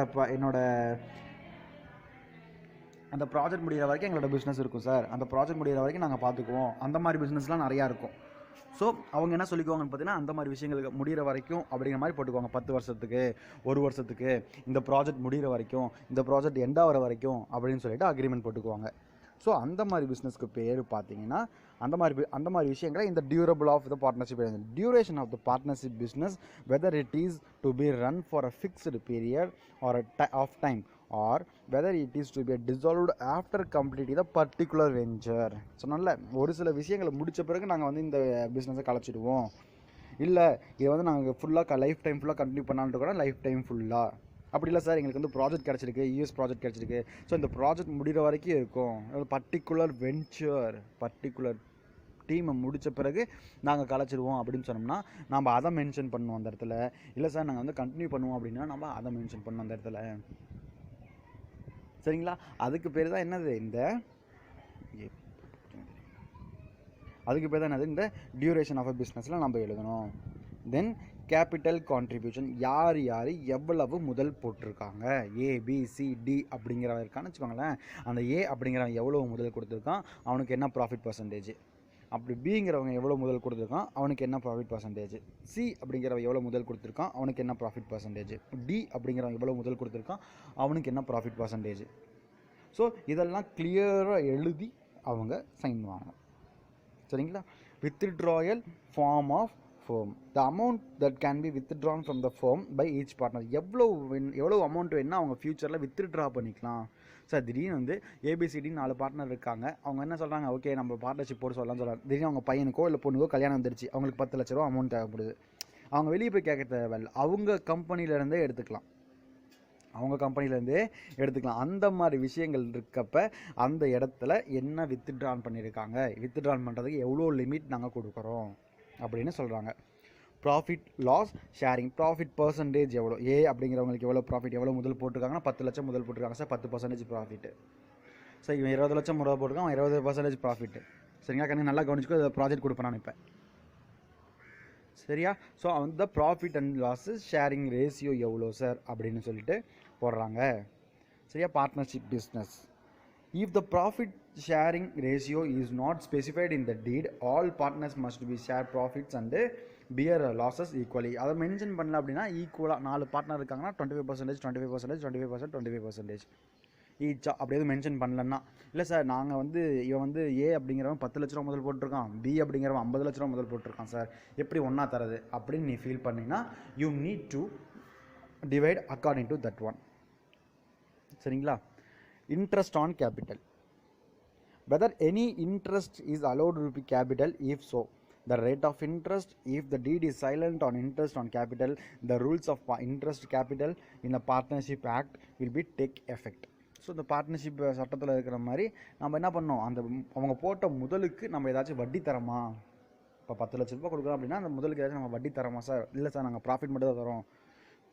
S1: அந்த ப்ராஜெக்ட் முடிகிற வரைக்கும் எங்களோட பிஸ்னஸ் இருக்கும் சார், அந்த ப்ராஜெக்ட் முடிகிற வரைக்கும் நாங்கள் பார்த்துக்குவோம். அந்த மாதிரி பிஸ்னஸ்லாம் நிறையா இருக்கும். ஸோ அவங்க என்ன சொல்லிக்குவாங்கன்னு பார்த்தீங்கன்னா, அந்த மாதிரி விஷயங்களுக்கு முடிகிற வரைக்கும் அப்படிங்கிற மாதிரி போட்டுக்குவாங்க. 10 வருஷத்துக்கு, 1 வருஷத்துக்கு, இந்த ப்ராஜெக்ட் முடிகிற வரைக்கும், இந்த ப்ராஜெக்ட் எண்ட் ஆகிற வரைக்கும் அப்படின்னு சொல்லிட்டு அக்ரிமெண்ட் போட்டுக்குவாங்க. ஸோ அந்த மாதிரி பிஸ்னஸ்க்கு பேர் பார்த்தீங்கன்னா, அந்த மாதிரி விஷயங்களை இந்த durable of the partnership, duration of the partnership business, whether it is to be run for a fixed period or of time, or whether it is to be dissolved after complete the particular venture. சொன்னால ஒரு சில விஷயங்களை முடித்த பிறகு நாங்கள் வந்து இந்த பிஸ்னஸை கலைச்சிடுவோம், இல்லை இதை வந்து நாங்கள் ஃபுல்லாக லைஃப் டைம் ஃபுல்லாக கண்டினியூ பண்ணான்னு கூட லைஃப் டைம் ஃபுல்லாக அப்படி இல்லை சார், எங்களுக்கு வந்து ப்ராஜெக்ட் கிடச்சிருக்கு, யூஎஸ் ப்ராஜெக்ட் கிடச்சிருக்கு, ஸோ இந்த ப்ராஜெக்ட் முடிகிற வரைக்கும் இருக்கும், பர்டிகுலர் வெஞ்சர் பர்டிகுலர் டீமை முடித்த பிறகு நாங்கள் கலைச்சிடுவோம் அப்படின்னு சொன்னோம்னா நம்ம அதை மென்ஷன் பண்ணுவோம் அந்த இடத்துல. இல்லை சார் நாங்கள் வந்து கண்டினியூ பண்ணுவோம் அப்படின்னா நம்ம அதை மென்ஷன் பண்ணுவோம் அந்த இடத்துல. சரிங்களா? அதுக்கு பேர் தான் என்னது, இந்த டியூரேஷன் ஆஃப் அ பிஸ்னஸில் நம்ம எழுதணும். தென் கேபிட்டல் கான்ட்ரிபியூஷன், யார் எவ்வளவு முதல் போட்டிருக்காங்க, ABCD அப்படிங்கிறவன் இருக்கான்னு வச்சுக்கோங்களேன். அந்த A அப்படிங்கிறவன் எவ்வளோ முதல் கொடுத்துருக்கான், அவனுக்கு என்ன ப்ராஃபிட் பர்சன்டேஜ், அப்படி பிங்கிறவங்க எவ்வளோ முதல் கொடுத்துருக்கான், அவனுக்கு என்ன ப்ராஃபிட் பர்சன்டேஜ், C அப்படிங்கிறவன் எவ்வளோ முதல் கொடுத்துருக்கான், அவனுக்கு என்ன ப்ராஃபிட் பர்சன்டேஜ், D அப்படிங்கிறவன் எவ்வளோ முதல் கொடுத்துருக்கான், அவனுக்கு என்ன ப்ராஃபிட் பர்சன்டேஜ். ஸோ இதெல்லாம் கிளியராக எழுதி அவங்க சைன் பண்ணுவாங்க. சரிங்களா? Withdrawal form of firm, the amount that can be withdrawn from the firm by each partner, எவ்வளோ அமௌண்ட் வேணால் அவங்க ஃப்யூச்சரில் வித்ட்ரா பண்ணிக்கலாம். சார் திடீர்னு வந்து ABCD 4 பார்ட்னர் இருக்காங்க, அவங்க என்ன சொல்கிறாங்க, ஓகே நம்ம பார்ட்னர்ஷிப் போட்டு சொல்லலாம்னு சொல்கிறாங்க. திடீர்னு அவங்க பையனுக்கோ இல்லை பொண்ணுக்கோ கல்யாணம் வந்துருச்சு, அவங்களுக்கு 10 லட்ச ரூபா அமௌண்ட் தேவைப்படுது. அவங்க வெளியே போய் கேட்க தேவையில்லை, அவங்க கம்பெனிலேருந்தே எடுத்துக்கலாம். அந்த மாதிரி விஷயங்கள் இருக்கப்ப அந்த இடத்துல என்ன வித்ட்ரான் பண்ணியிருக்காங்க, வித்ட்ரான் பண்ணுறதுக்கு எவ்வளோ லிமிட் நாங்கள் கொடுக்குறோம் அப்படின்னு சொல்கிறாங்க. Profit loss sharing, profit percentage எவ்வளோ, A அப்படிங்கிறவங்களுக்கு எவ்வளோ ப்ராஃபிட், எவ்வளோ முதல் போட்டிருக்காங்கன்னா 10 லட்சம் முதல் போட்டிருக்காங்க சார், 10% ப்ராஃபிட்டு. சார் இவன் 20 லட்சம் முதல் போட்டிருக்கான், அவன் 20% ப்ராஃபிட்டு. சரிங்களா? கண்ணு நல்லா கவனிச்சுக்கோ, இதை ப்ராஜெக்ட் கொடுப்பேன் நான் இப்போ. சரியா? ஸோ அந்த profit and loss sharing ratio எவ்வளோ சார் அப்படின்னு சொல்லிட்டு போடுறாங்க. சரியா? Partnership business, if the profit sharing ratio is not specified in the deed, all partners must be share profits and bear losses equally. அதை மென்ஷன் பண்ணல அப்படின்னா ஈக்குவலாக 4 பார்ட்னர் இருக்காங்கன்னா 25%, 25%, 25%, 25% ஈச்சா அப்படி எதுவும் மென்ஷன் பண்ணலன்னா, இல்லை சார் நாங்கள் வந்து இவன் வந்து A அப்படிங்கிறவன் 10 லட்ச ரூபா முதல் போட்டிருக்கான், B அப்படிங்கிறவன் 50 லட்ச ரூபா முதல் போட்டிருக்கான் சார், எப்படி ஒன்றா தரது அப்படின்னு நீ ஃபீல் பண்ணிங்கன்னா you need to divide according to that one. சரிங்களா? Interest on capital, whether any interest is allowed to be capital, if so the rate of interest, if the deed is silent on interest on capital, the rules of interest capital in the partnership act will be take effect. So இந்த partnership சட்டத்தில் இருக்கிற மாதிரி நம்ம என்ன பண்ணோம், அந்த அவங்க போட்ட முதலுக்கு நம்ம ஏதாச்சும் வட்டி தரமா, இப்போ 10 லட்ச ரூபா கொடுக்குறோம் அப்படின்னா அந்த முதலுக்கு ஏதாச்சும் நம்ம வட்டி தரமா சார், இல்லை சார் நாங்கள் ப்ராஃபிட் மட்டும் தான் தரோம்,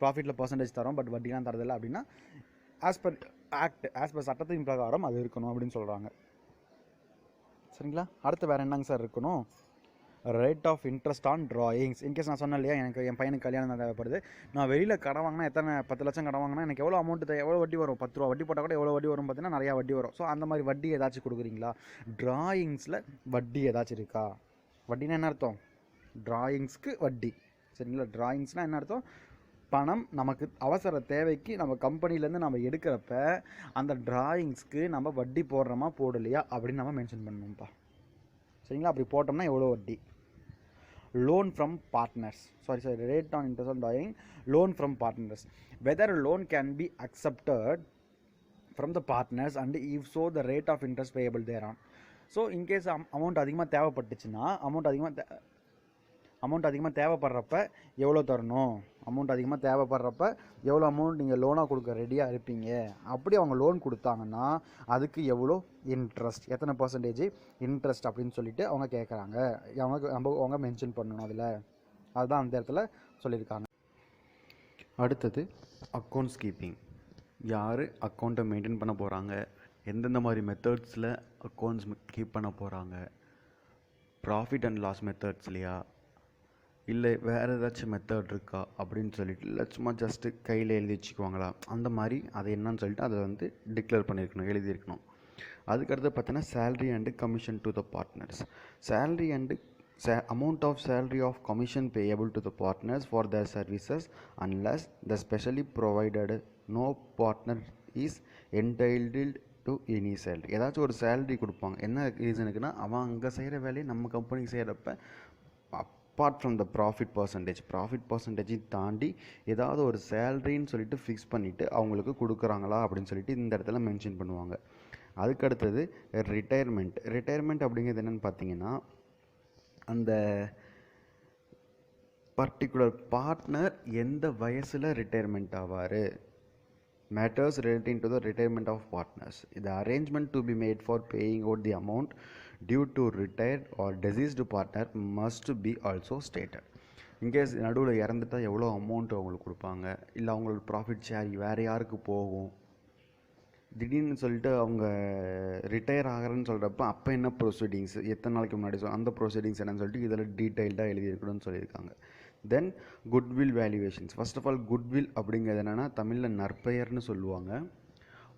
S1: ப்ராஃபிட்டில் பர்சன்டேஜ் தரோம் பட் வட்டிலாம் தரதில்லை அப்படின்னா as per act, as per சட்டத்தின் பிரகாரம் அது இருக்கணும் அப்படின்னு சொல்கிறாங்க. சரிங்களா? அடுத்து வேறு என்னங்க சார் இருக்கணும், rate of interest on drawings. In case நான் சொன்னேன் இல்லையா, எனக்கு என் பையனுக்கு கல்யாணம் தேவைப்படுது, நான் வெளியில் கடன் வாங்கினா எத்தனை 10 லட்சம் கடன் வாங்கினா எனக்கு எவ்வளோ அமௌண்ட் எவ்வளோ வட்டி வரும், 10 ரூபா வட்டி போட்டால் கூட எவ்வளோ வட்டி வரும் பார்த்தீங்கன்னா நிறையா வட்டி வரும். ஸோ அந்த மாதிரி வட்டி ஏதாச்சும் கொடுக்குறீங்களா, ட்ராயிங்ஸில் வட்டி ஏதாச்சும் இருக்கா, வட்டினா என்ன அர்த்தம், ட்ராயிங்ஸ்க்கு வட்டி. சரிங்களா? ட்ராயிங்ஸ்னால் என்ன அர்த்தம், பணம் நமக்கு அவசர தேவைக்கு நம்ம கம்பெனிலேருந்து நம்ம எடுக்கிறப்ப அந்த ட்ராயிங்ஸ்க்கு நம்ம வட்டி போடுறோமா போடலையா அப்படின்னு நம்ம மென்ஷன் பண்ணணும்ப்பா. சரிங்களா? அப்படி போட்டோம்னா எவ்வளோ வட்டி. Loan from partners, rate on interest on drawing, loan from partners, whether loan can be accepted from the partners and if so the rate of interest payable there on. So in case amount அதிகமாக தேவைப்பட்டுச்சுன்னா amount அதிகமாக தேவைப்படுறப்ப எவ்வளோ தரணும், amount அதிகமாக தேவைப்படுறப்ப எவ்வளோ amount நீங்கள் லோனாக கொடுக்க ரெடியாக இருப்பீங்க, அப்படி அவங்க லோன் கொடுத்தாங்கன்னா அதுக்கு எவ்வளோ இன்ட்ரெஸ்ட், எத்தனை பர்சன்டேஜ் இன்ட்ரெஸ்ட் அப்படின்னு சொல்லிட்டு அவங்க கேட்குறாங்க, அவங்க மென்ஷன் பண்ணணும் அதில். அதுதான் அந்த இடத்துல சொல்லியிருக்காங்க. அடுத்தது அக்கௌண்ட்ஸ் கீப்பிங், யார் அக்கௌண்ட்டை மெயின்டைன் பண்ண போகிறாங்க,
S2: எந்தெந்த மாதிரி மெத்தட்ஸில் அக்கௌண்ட்ஸ் கீப் பண்ண போகிறாங்க, ப்ராஃபிட் அண்ட் லாஸ் மெத்தட்ஸ்லையா இல்லை வேறு ஏதாச்சும் மெத்தட் இருக்கா அப்படின்னு சொல்லிட்டு இல்லை சும்மா ஜஸ்ட்டு கையில் எழுதி வச்சுக்குவாங்களா, அந்த மாதிரி அதை என்னன்னு சொல்லிட்டு அதை வந்து டிக்ளேர் பண்ணியிருக்கணும், எழுதியிருக்கணும். அதுக்கடுத்து பார்த்தீங்கன்னா salary and commission to the partners. Salary and amount of salary of commission payable to the partners for their services unless the specially provided no partner is entitled to any salary. ஏதாச்சும் ஒரு salary கொடுப்பாங்க. என்ன ரீசனுக்குன்னா அவன் அங்கே செய்கிற வேலையை நம்ம கம்பெனிக்கு செய்கிறப்ப apart from the profit percentage தாண்டி ஏதாவது ஒரு சேலரின்னு சொல்லிட்டு ஃபிக்ஸ் பண்ணிவிட்டு அவங்களுக்கு கொடுக்குறாங்களா அப்படின்னு சொல்லிட்டு இந்த இடத்துல மென்ஷன் பண்ணுவாங்க. அதுக்கடுத்தது ரிட்டையர்மெண்ட் அப்படிங்கிறது என்னென்னு பார்த்தீங்கன்னா அந்த பர்டிகுலர் பார்ட்னர் எந்த வயசில் ரிட்டையர்மெண்ட் ஆவார். Matters relating to the retirement of partners. The arrangement to be made for paying out the amount due to retired or deceased partner must be also stated. In case நடுவில் இறந்துட்டால் எவ்வளோ amount அவங்களுக்கு கொடுப்பாங்க, இல்லை அவங்களோட profit share வேறு யாருக்கு போகும், திடீர்னு சொல்லிட்டு அவங்க ரிட்டையர் ஆகிறேன்னு சொல்கிறப்ப அப்போ என்ன ப்ரொசீடிங்ஸ், எத்தனை நாளைக்கு முன்னாடி அந்த ப்ரொசீடிங்ஸ் என்னன்னு சொல்லிட்டு இதில் டீட்டெயில்டாக எழுதியிருக்கணும்னு சொல்லியிருக்காங்க. Then goodwill valuations. First of all goodwill அப்படிங்கிறது என்னென்னா தமிழில் நற்பெயர்னு சொல்லுவாங்க.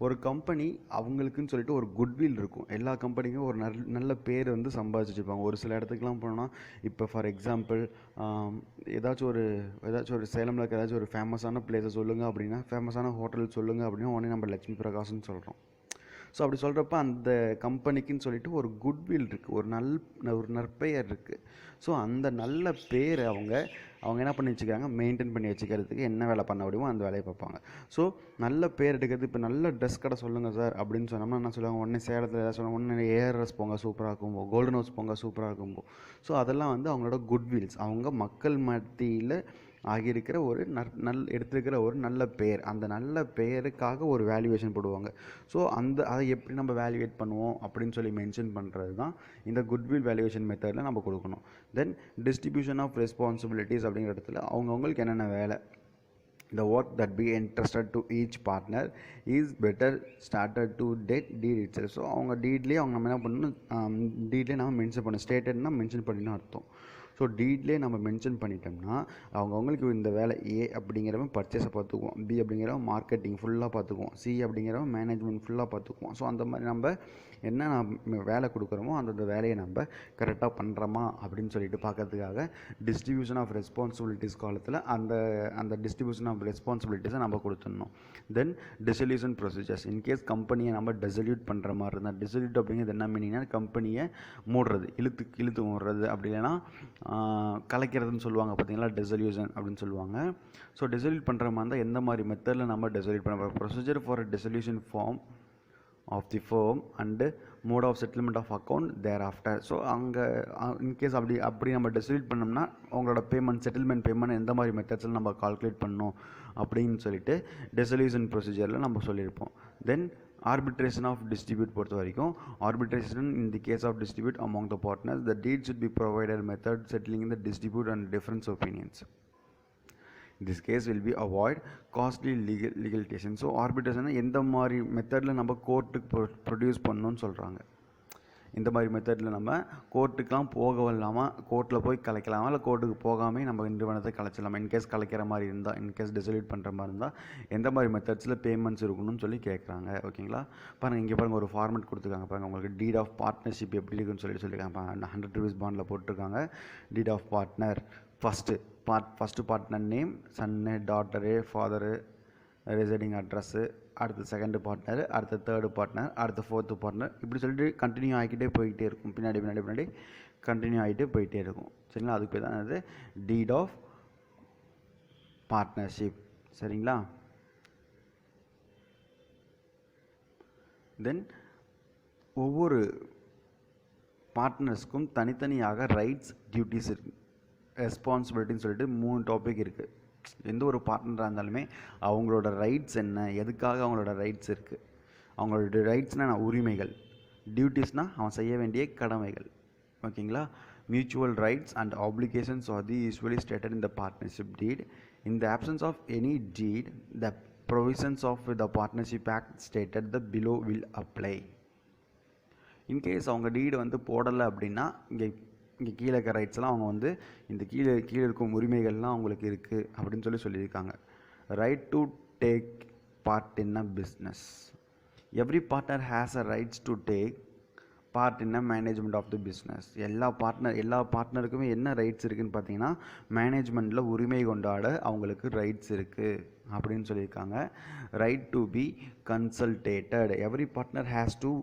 S2: ஒரு கம்பெனி அவங்களுக்குன்னு சொல்லிட்டு ஒரு குட்வில் இருக்கும். எல்லா கம்பெனிக்கும் ஒரு நல்ல பேர் வந்து சம்பாதிச்சு வச்சுருப்பாங்க. ஒரு சில இடத்துக்குலாம் போனோம்னா இப்போ ஃபார் எக்ஸாம்பிள் ஏதாச்சும் ஒரு சேலமில் இருக்க ஏதாச்சும் ஒரு ஃபேமஸான பிளேஸை சொல்லுங்கள் அப்படின்னா, ஃபேமஸான ஹோட்டல் சொல்லுங்கள் அப்படின்னா உடனே நம்ம லட்சுமி பிரகாஷ்னு சொல்கிறோம். ஸோ அப்படி சொல்கிறப்ப அந்த கம்பெனிக்குன்னு சொல்லிட்டு ஒரு குட்வில் இருக்குது, ஒரு நற்பெயர் இருக்குது. ஸோ அந்த நல்ல பேரை அவங்க என்ன பண்ணி வச்சுக்கிறாங்க, மெயின்டைன் பண்ணி வச்சுக்கிறதுக்கு என்ன வேலை பண்ண முடியுமோ அந்த வேலையை பார்ப்பாங்க. ஸோ நல்ல பேர் எடுக்கிறது. இப்போ நல்ல ட்ரெஸ் கடை சொல்லுங்கள் சார் அப்படின்னு சொன்னோம்னா என்ன சொல்லுவாங்க, உடனே சேலத்தில் ஏதாவது சொல்லுவாங்க, உடனே ஏஆர்எஸ் போங்க சூப்பராக இருக்கும்போ, கோல்டன் ஹவுஸ் போங்க சூப்பராக இருக்கும்போ. ஸோ அதெல்லாம் வந்து அவங்களோட குட்வில்ஸ். அவங்க மக்கள் மத்தியில் ஆகியிருக்கிற ஒரு எடுத்திருக்கிற ஒரு நல்ல பெயர். அந்த நல்ல பெயருக்காக ஒரு வேல்யூவேஷன் போடுவாங்க. ஸோ அதை எப்படி நம்ம வேல்யூவேட் பண்ணுவோம் அப்படின்னு சொல்லி மென்ஷன் பண்ணுறது தான் இந்த குட்வில் வேல்யூவேஷன் மெத்தடில் நம்ம கொடுக்கணும். தென் டிஸ்ட்ரிபியூஷன் ஆஃப் ரெஸ்பான்சிபிலிட்டிஸ் அப்படிங்கிற இடத்துல அவங்கவுங்களுக்கு என்னென்ன வேலை, the work that be entrusted to each partner is better started to deed itself. So அவங்க டீட்லேயே அவங்க நம்ம என்ன பண்ணணும், டீட்லேயே நம்ம மென்ஷன் பண்ணணும். ஸ்டேட்டட்னா மென்ஷன் பண்ணின்னு அர்த்தம். ஸோ டீட்லேயே நம்ம மென்ஷன் பண்ணிட்டோம்னா அவங்களுக்கு இந்த வேலை ஏ அப்படிங்கிறவன் பர்ச்சேஸை பார்த்துக்குவோம், பி அப்படிங்கிறவன் மார்க்கெட்டிங் ஃபுல்லாக பார்த்துக்குவோம், சி அப்படிங்கிறவன் மேனேஜ்மெண்ட் ஃபுல்லாக பார்த்துக்குவோம். ஸோ அந்த மாதிரி நம்ம என்ன வேலை கொடுக்குறோமோ அந்த வேலையை நம்ம கரெக்டாக பண்ணுறோமா அப்படின்னு சொல்லிட்டு பார்க்கறதுக்காக டிஸ்ட்ரிபியூஷன் ஆஃப் ரெஸ்பான்சிபிலிட்டிஸ் காலத்தில் அந்த டிஸ்ட்ரிபியூஷன் ஆஃப் ரெஸ்பான்சிபிலிட்டிஸை நம்ம கொடுத்துடணும். தென் டிசல்யூஷன் ப்ரொசீஜர்ஸ். இன்கேஸ் கம்பெனியை நம்ம டிசல்யூட் பண்ணுற மாதிரி இருந்தால், டிசல்யூட் அப்படிங்கிறது என்ன மீனிங்னா கம்பெனியை மூடுறது, இழுத்து மூடுறது, அப்படி இல்லைன்னா கலைக்கிறதுன்னு சொல்லுவாங்க பார்த்தீங்களா, டிசல்யூஷன் அப்படின்னு சொல்லுவாங்க. ஸோ டிசல்யூட் பண்ணுற மாதிரி இருந்தால் எந்த மாதிரி மெத்தடில் நம்ம டிசல்யூட் பண்ண போகிறோம், procedure for dissolution form of the firm and mode of settlement of account thereafter. So அங்கே இன்கேஸ் அப்படி நம்ம டிசல்யூட் பண்ணோம்னா அவங்களோட செட்டில்மெண்ட் பேமெண்ட் எந்த மாதிரி மெத்தட்ஸில் நம்ம கால்குலேட் பண்ணணும் அப்படின்னு சொல்லிட்டு டிசல்யூஷன் ப்ரொசீஜரில் நம்ம சொல்லியிருப்போம். தென் arbitration of dispute பொறுத்த வரைக்கும், arbitration in the case of dispute among the partners, the deed should be provided method settling in the dispute and difference opinions. In this case will be avoid costly litigation. So arbitration எந்த மாதிரி மெத்தடில் நம்ம கோர்ட்டுக்கு produce பண்ணணும்னு சொல்கிறாங்க. இந்த மாதிரி மெத்தடில் நம்ம கோர்ட்டுக்கெலாம் போகவில்லாமல் கோர்ட்டில் போய் கலைக்கலாமா, இல்லை கோர்ட்டுக்கு போகாமல் நம்ம நிறுவனத்தை கலைச்சலாமா, இன்கேஸ் கலைக்கிற மாதிரி இருந்தால், இன்கேஸ் டிசல்யூட் பண்ணுற மாதிரி இருந்தால் எந்த மாதிரி மெத்தட்ஸில் பேமெண்ட்ஸ் இருக்கணும்னு சொல்லி கேட்குறாங்க. ஓகேங்களா, பாருங்கள் இங்கே பாருங்கள் ஒரு ஃபார்மெட் கொடுத்துருக்காங்க பாருங்கள். உங்களுக்கு டீட் ஆஃப் பார்ட்னர்ஷிப் எப்படி இருக்குன்னு சொல்லியிருக்காங்க. 100 rupees பாண்டில் போட்டிருக்காங்க. Deed of partner first partner name, son, daughter, father, residing address, அடுத்து செகண்டு பார்ட்னர், அடுத்த தேர்டு பார்ட்னர், அடுத்த ஃபோர்த்து பார்ட்னர், இப்படி சொல்லிட்டு கண்டினியூ ஆகிக்கிட்டே போய்கிட்டே இருக்கும். பின்னாடி கண்டினியூ ஆகிட்டே போயிட்டே இருக்கும். சரிங்களா, அதுக்கு பேர் தான் அது டீட் ஆஃப் பார்ட்னர்ஷிப். சரிங்களா, தென் ஒவ்வொரு பார்ட்னர்ஸ்க்கும் தனித்தனியாக ரைட்ஸ், டியூட்டிஸ் இருக்குது, ரெஸ்பான்சிபிலிட்டின்னு சொல்லிட்டு 3 டாபிக் இருக்குது. எந்த ஒரு பார்ட்னராக இருந்தாலுமே அவங்களோட ரைட்ஸ் என்ன, எதுக்காக அவங்களோட ரைட்ஸ் இருக்குது, அவங்களோட ரைட்ஸ்னால் உரிமைகள், டியூட்டிஸ்னால் அவன் செய்ய வேண்டிய கடமைகள். ஓகேங்களா, mutual rights and obligations are the usually stated in the partnership deed. In the absence of any deed, the provisions of the partnership act stated the below will apply. In case அவங்க deed வந்து போடலை அப்படின்னா இங்கே இங்கே கீழே இருக்க ரைட்ஸ்லாம் அவங்க வந்து இந்த கீழே இருக்கும் உரிமைகள்லாம் அவங்களுக்கு இருக்குது அப்படின்னு சொல்லியிருக்காங்க. Right to take part in a business. Every partner has a rights to take part in a management of the business. எல்லா பார்ட்னருக்குமே என்ன ரைட்ஸ் இருக்குதுன்னு பார்த்தீங்கன்னா மேனேஜ்மெண்ட்டில் உரிமை கொண்டாட அவங்களுக்கு ரைட்ஸ் இருக்குது அப்படின்னு சொல்லியிருக்காங்க. Right to be consulted. Every partner has to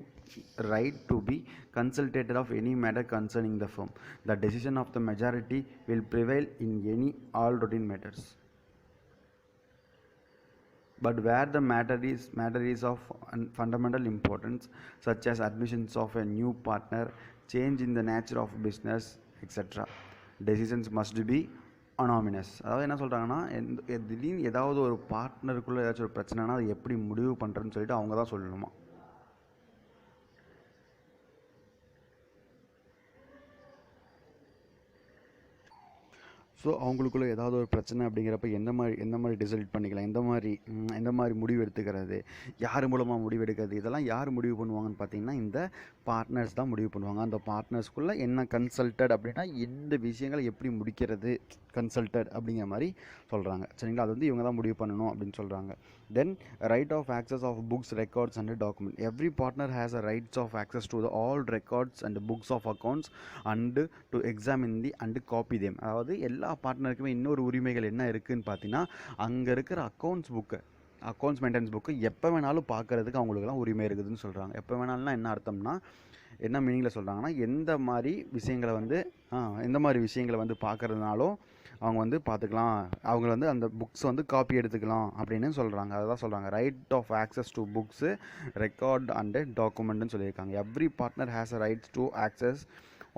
S2: right to be consulted of any matter concerning the firm. The decision of the majority will prevail in any all routine matters. But where the matter is of fundamental importance, such as admissions of a new partner, change in the nature of business, etc., decisions must be anonymous. அதாவது என்ன சொல்கிறாங்கன்னா, திடீர்னு ஏதாவது ஒரு பார்ட்னருக்குள்ளே ஏதாச்சும் ஒரு பிரச்சனைனா அது எப்படி முடிவு பண்ணுறதுன்னு சொல்லிட்டு அவங்க தான் சொல்லணுமா. ஸோ அவங்களுக்குள்ளே ஏதாவது ஒரு பிரச்சனை அப்படிங்கிறப்ப எந்த மாதிரி டிசைட் பண்ணிக்கலாம், எந்த மாதிரி முடிவு எடுத்துக்கிறது, யார் மூலமாக முடிவு எடுக்கிறது, இதெல்லாம் யார் முடிவு பண்ணுவாங்கன்னு பார்த்தீங்கன்னா இந்த பார்ட்னர்ஸ் தான் முடிவு பண்ணுவாங்க. அந்த பார்ட்னர்ஸ்குள்ளே என்ன கன்சல்டட் அப்படின்னா எந்த விஷயங்களை எப்படி முடிக்கிறது கன்சல்டட் அப்படிங்கிற மாதிரி சொல்கிறாங்க. சரிங்களா, அது வந்து இவங்க தான் முடிவு பண்ணணும் அப்படின்னு சொல்கிறாங்க. Then right of access of books, records and document. Every partner has a rights of access to the all records and books of accounts and to examine the and copy them. அதாவது எல்லா பார்ட்னருக்குமே இன்னொரு உரிமைகள் என்ன இருக்குதுன்னு பார்த்தீங்கன்னா அங்கே இருக்கிற accounts maintenance book எப்போ வேணாலும் பார்க்குறதுக்கு அவங்களுக்குலாம் உரிமை இருக்குதுன்னு சொல்கிறாங்க. எப்போ வேணாலும்னா என்ன அர்த்தம்னா, என்ன மீனிங்கில் சொல்கிறாங்கன்னா எந்த மாதிரி விஷயங்களை வந்து பார்க்குறதுனாலும் அவங்க வந்து பார்த்துக்கலாம், அவங்க வந்து அந்த புக்ஸ் வந்து காப்பி எடுத்துக்கலாம் அப்படின்னு சொல்கிறாங்க. அதுதான் சொல்கிறாங்க right of access to books, record and டாக்குமெண்ட்னு சொல்லியிருக்காங்க. Every partner has a rights to access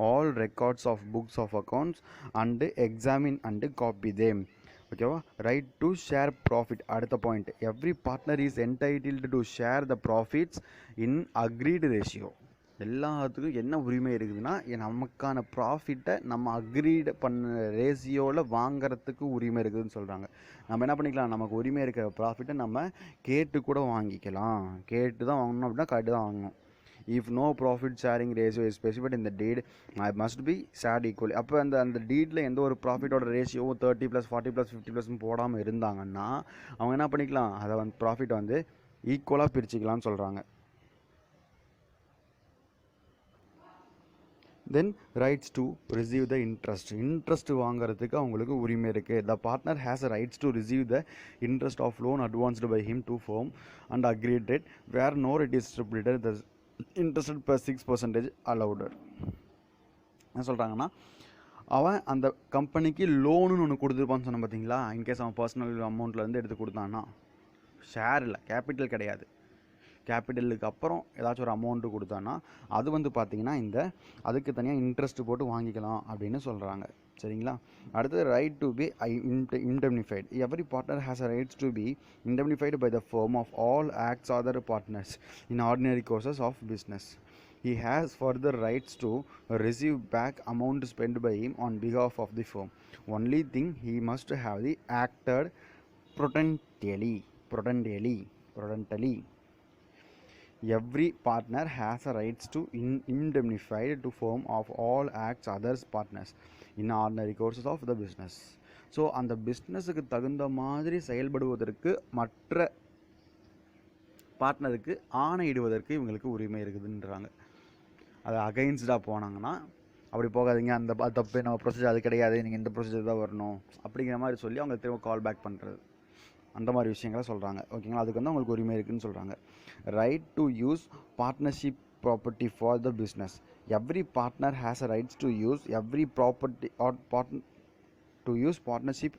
S2: all records of books of accounts and examine and copy them. ஓகேவா. Right to share profit. அடுத்த point, every partner is entitled to share the profits in agreed ratio. எல்லாத்துக்கும் என்ன உரிமை இருக்குதுன்னா நமக்கான ப்ராஃபிட்டை நம்ம agreed பண்ண ரேஷியோவில் வாங்கிறதுக்கு உரிமை இருக்குதுன்னு சொல்கிறாங்க. நம்ம என்ன பண்ணிக்கலாம், நமக்கு உரிமை இருக்கிற ப்ராஃபிட்டை நம்ம கேட்டு கூட வாங்கிக்கலாம். கேட்டு தான் வாங்கணும் அப்படின்னா கேட்டு தான் வாங்கணும். If no profit sharing ratio is specified in the deed, I must be shared equally. அப்போ அந்த டீடில் எந்த ஒரு ப்ராஃபிட்டோட ரேஷியோவும் 30+, 40+, 50+ போடாமல் இருந்தாங்கன்னா அவங்க என்ன பண்ணிக்கலாம், அதை வந்து ப்ராஃபிட்டை வந்து ஈக்குவலாக பிரிச்சுக்கலாம்னு சொல்கிறாங்க. Then rights to receive the interest வாங்குறதுக்கு அவங்களுக்கு உரிமை இருக்குது. The partner has a rights to receive the interest of loan advanced by him to firm and agreed rate where nor it is stipulated the interest plus 6% allowed. என்ன சொல்கிறாங்கன்னா, அவன் அந்த கம்பெனிக்கு லோனுன்னு ஒன்று கொடுத்துருப்பான்னு சொன்ன பார்த்தீங்களா. இன்கேஸ் அவன் பர்சனல் அமௌண்ட்லேருந்து எடுத்து கொடுத்தான்னா, ஷேர் இல்லை, கேபிட்டல் கிடையாது, கேபிட்டலுக்கு அப்புறம் ஏதாச்சும் ஒரு அமௌண்ட்டு கொடுத்தான்னா அது வந்து பார்த்திங்கன்னா அதுக்கு தனியாக இன்ட்ரெஸ்ட் போட்டு வாங்கிக்கலாம் அப்படின்னு சொல்கிறாங்க. சரிங்களா. அடுத்தது right to be indemnified. Every partner has a rights to be indemnified by the firm of all acts other partners in ordinary courses of business. He has further rights to receive back amount spent by him on behalf of the firm. Only thing, he must have the acted prudently. Every partner has a rights to indemnify to firm of all acts others partners in ordinary courses of the business. So அந்த பிஸ்னஸுக்கு தகுந்த மாதிரி செயல்படுவதற்கு மற்ற பார்ட்னருக்கு ஆணையிடுவதற்கு இவங்களுக்கு உரிமை இருக்குதுன்றாங்க. அது அகைன்ஸ்டாக போனாங்கன்னா அப்படி போகாதீங்க, அந்த தப்பு நம்ம ப்ரொசீஜர் அது கிடையாது, நீங்கள் இந்த ப்ரொசீஜர் தான் வரணும் அப்படிங்கிற மாதிரி சொல்லி அவங்க திரும்ப கால் பேக் பண்ணுறது, அந்த மாதிரி விஷயங்களை சொல்கிறாங்க. ஓகேங்களா. அதுக்கு வந்து அவங்களுக்கு உரிமை இருக்குதுன்னு சொல்கிறாங்க. Right to use partnership property for the business. Every partner has a rights to use every property or partnership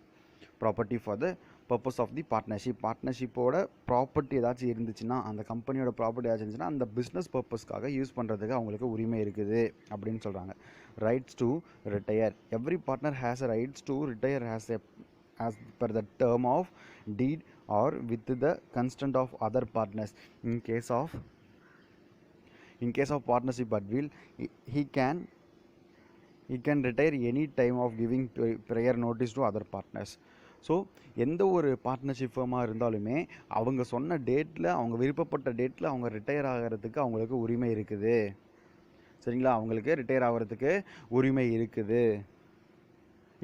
S2: property for the purpose of the பார்ட்னர்ஷிப்போட ப்ராப்பர்ட்டி ஏதாச்சும் இருந்துச்சுன்னா, அந்த கம்பெனியோட ப்ராப்பர்ட்டி ஏதாச்சும் இருந்துச்சுன்னா அந்த பிஸ்னஸ் பர்பஸ்க்காக யூஸ் பண்ணுறதுக்கு அவங்களுக்கு உரிமை இருக்குது அப்படின்னு சொல்கிறாங்க. Rights to retire. Every partner has a rights to retire as per the term of deed or with the consent of other partners. In case of partnership at will, he can retire any time of giving prior notice to other partners. So எந்த ஒரு partnership ஃபர்மாக இருந்தாலுமே அவங்க சொன்ன டேட்டில், அவங்க விருப்பப்பட்ட டேட்டில் அவங்க ரிட்டையர் ஆகிறதுக்கு அவங்களுக்கு உரிமை இருக்குது. சரிங்களா, அவங்களுக்கு ரிட்டையர் ஆகிறதுக்கு உரிமை இருக்குது.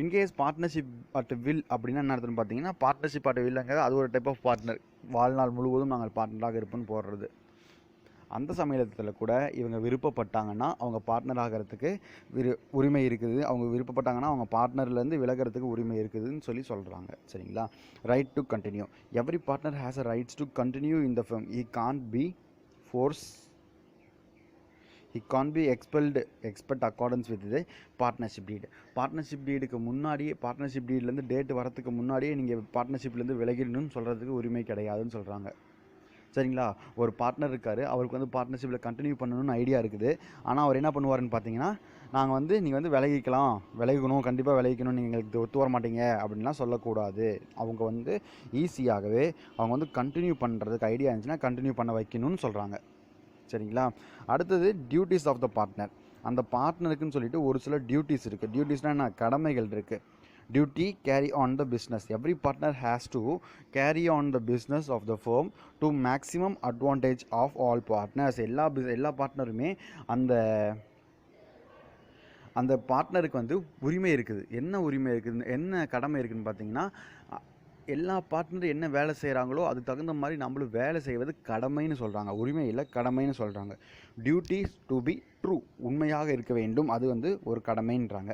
S2: இன்கேஸ் பார்ட்னர்ஷிப் அட் வில் அப்படின்னா என்ன அர்த்தம்னு பார்த்தீங்கன்னா, பார்ட்னர்ஷிப் அட் வில்லுங்கிறது அது ஒரு டைப் ஆஃப் பார்ட்னர். வாழ்நாள் முழுவதும் நாங்கள் பார்ட்னராக இருப்போம்னு போடுறது. அந்த சமயத்தில் கூட இவங்க விருப்பப்பட்டாங்கன்னா அவங்க பார்ட்னர் ஆகிறதுக்கு உரிமை இருக்குது. அவங்க விருப்பப்பட்டாங்கன்னா அவங்க பார்ட்னர்லேருந்து விலகிறதுக்கு உரிமை இருக்குதுன்னு சொல்கிறாங்க. சரிங்களா, right to continue. Every partner has a rights to continue in the firm. He can't be expelled accordance with the partnership deed. Partnership டீடுக்கு முன்னாடியே, பார்ட்னர்ஷிப் டீட்லேருந்து டேட் வரத்துக்கு முன்னாடியே நீங்கள் பார்ட்னர்ஷிப்லேருந்து விலகிடணும்னு சொல்கிறதுக்கு உரிமை கிடையாதுன்னு சொல்கிறாங்க. சரிங்களா, ஒரு பார்ட்னர் இருக்கார், அவருக்கு வந்து பார்ட்னர்ஷிப்பில் கண்டினியூ பண்ணணும்னு ஐடியா இருக்குது. ஆனால் அவர் என்ன பண்ணுவாருன்னு பார்த்தீங்கன்னா, நீங்கள் வந்து விலகிக்கணும், கண்டிப்பாக விலகிக்கணும், நீங்கள் எங்களுக்கு ஒத்து வர மாட்டீங்க அப்படின்லாம் சொல்லக்கூடாது. அவங்க வந்து ஈஸியாகவே அவங்க வந்து கண்டினியூ பண்ணுறதுக்கு ஐடியா இருந்துச்சுன்னா கண்டினியூ பண்ண வைக்கணும்னு சொல்கிறாங்க. சரிங்களா, அடுத்தது டியூட்டிஸ் ஆஃப் த பார்ட்னர். அந்த பார்ட்னருக்குன்னு சொல்லிட்டு ஒரு சில டியூட்டிஸ் இருக்குது. டியூட்டிஸ்னால் என்ன, கடமைகள் இருக்குது. Duty carry on the business. Every partner has to carry on the business of the firm to maximum advantage of all partners. எல்லா பார்ட்னருமே அந்த பார்ட்னருக்கு வந்து உரிமை இருக்குது. என்ன உரிமை இருக்குது, என்ன கடமை இருக்குதுன்னு பார்த்தீங்கன்னா, எல்லா பார்ட்னர் என்ன வேலை செய்கிறாங்களோ அதுக்கு தகுந்த மாதிரி நம்மளும் வேலை செய்வது கடமைன்னு சொல்கிறாங்க. உரிமை இல்லை, கடமைன்னு சொல்கிறாங்க. Duties to be true. உண்மையாக இருக்க வேண்டும், அது வந்து ஒரு கடமைன்றாங்க.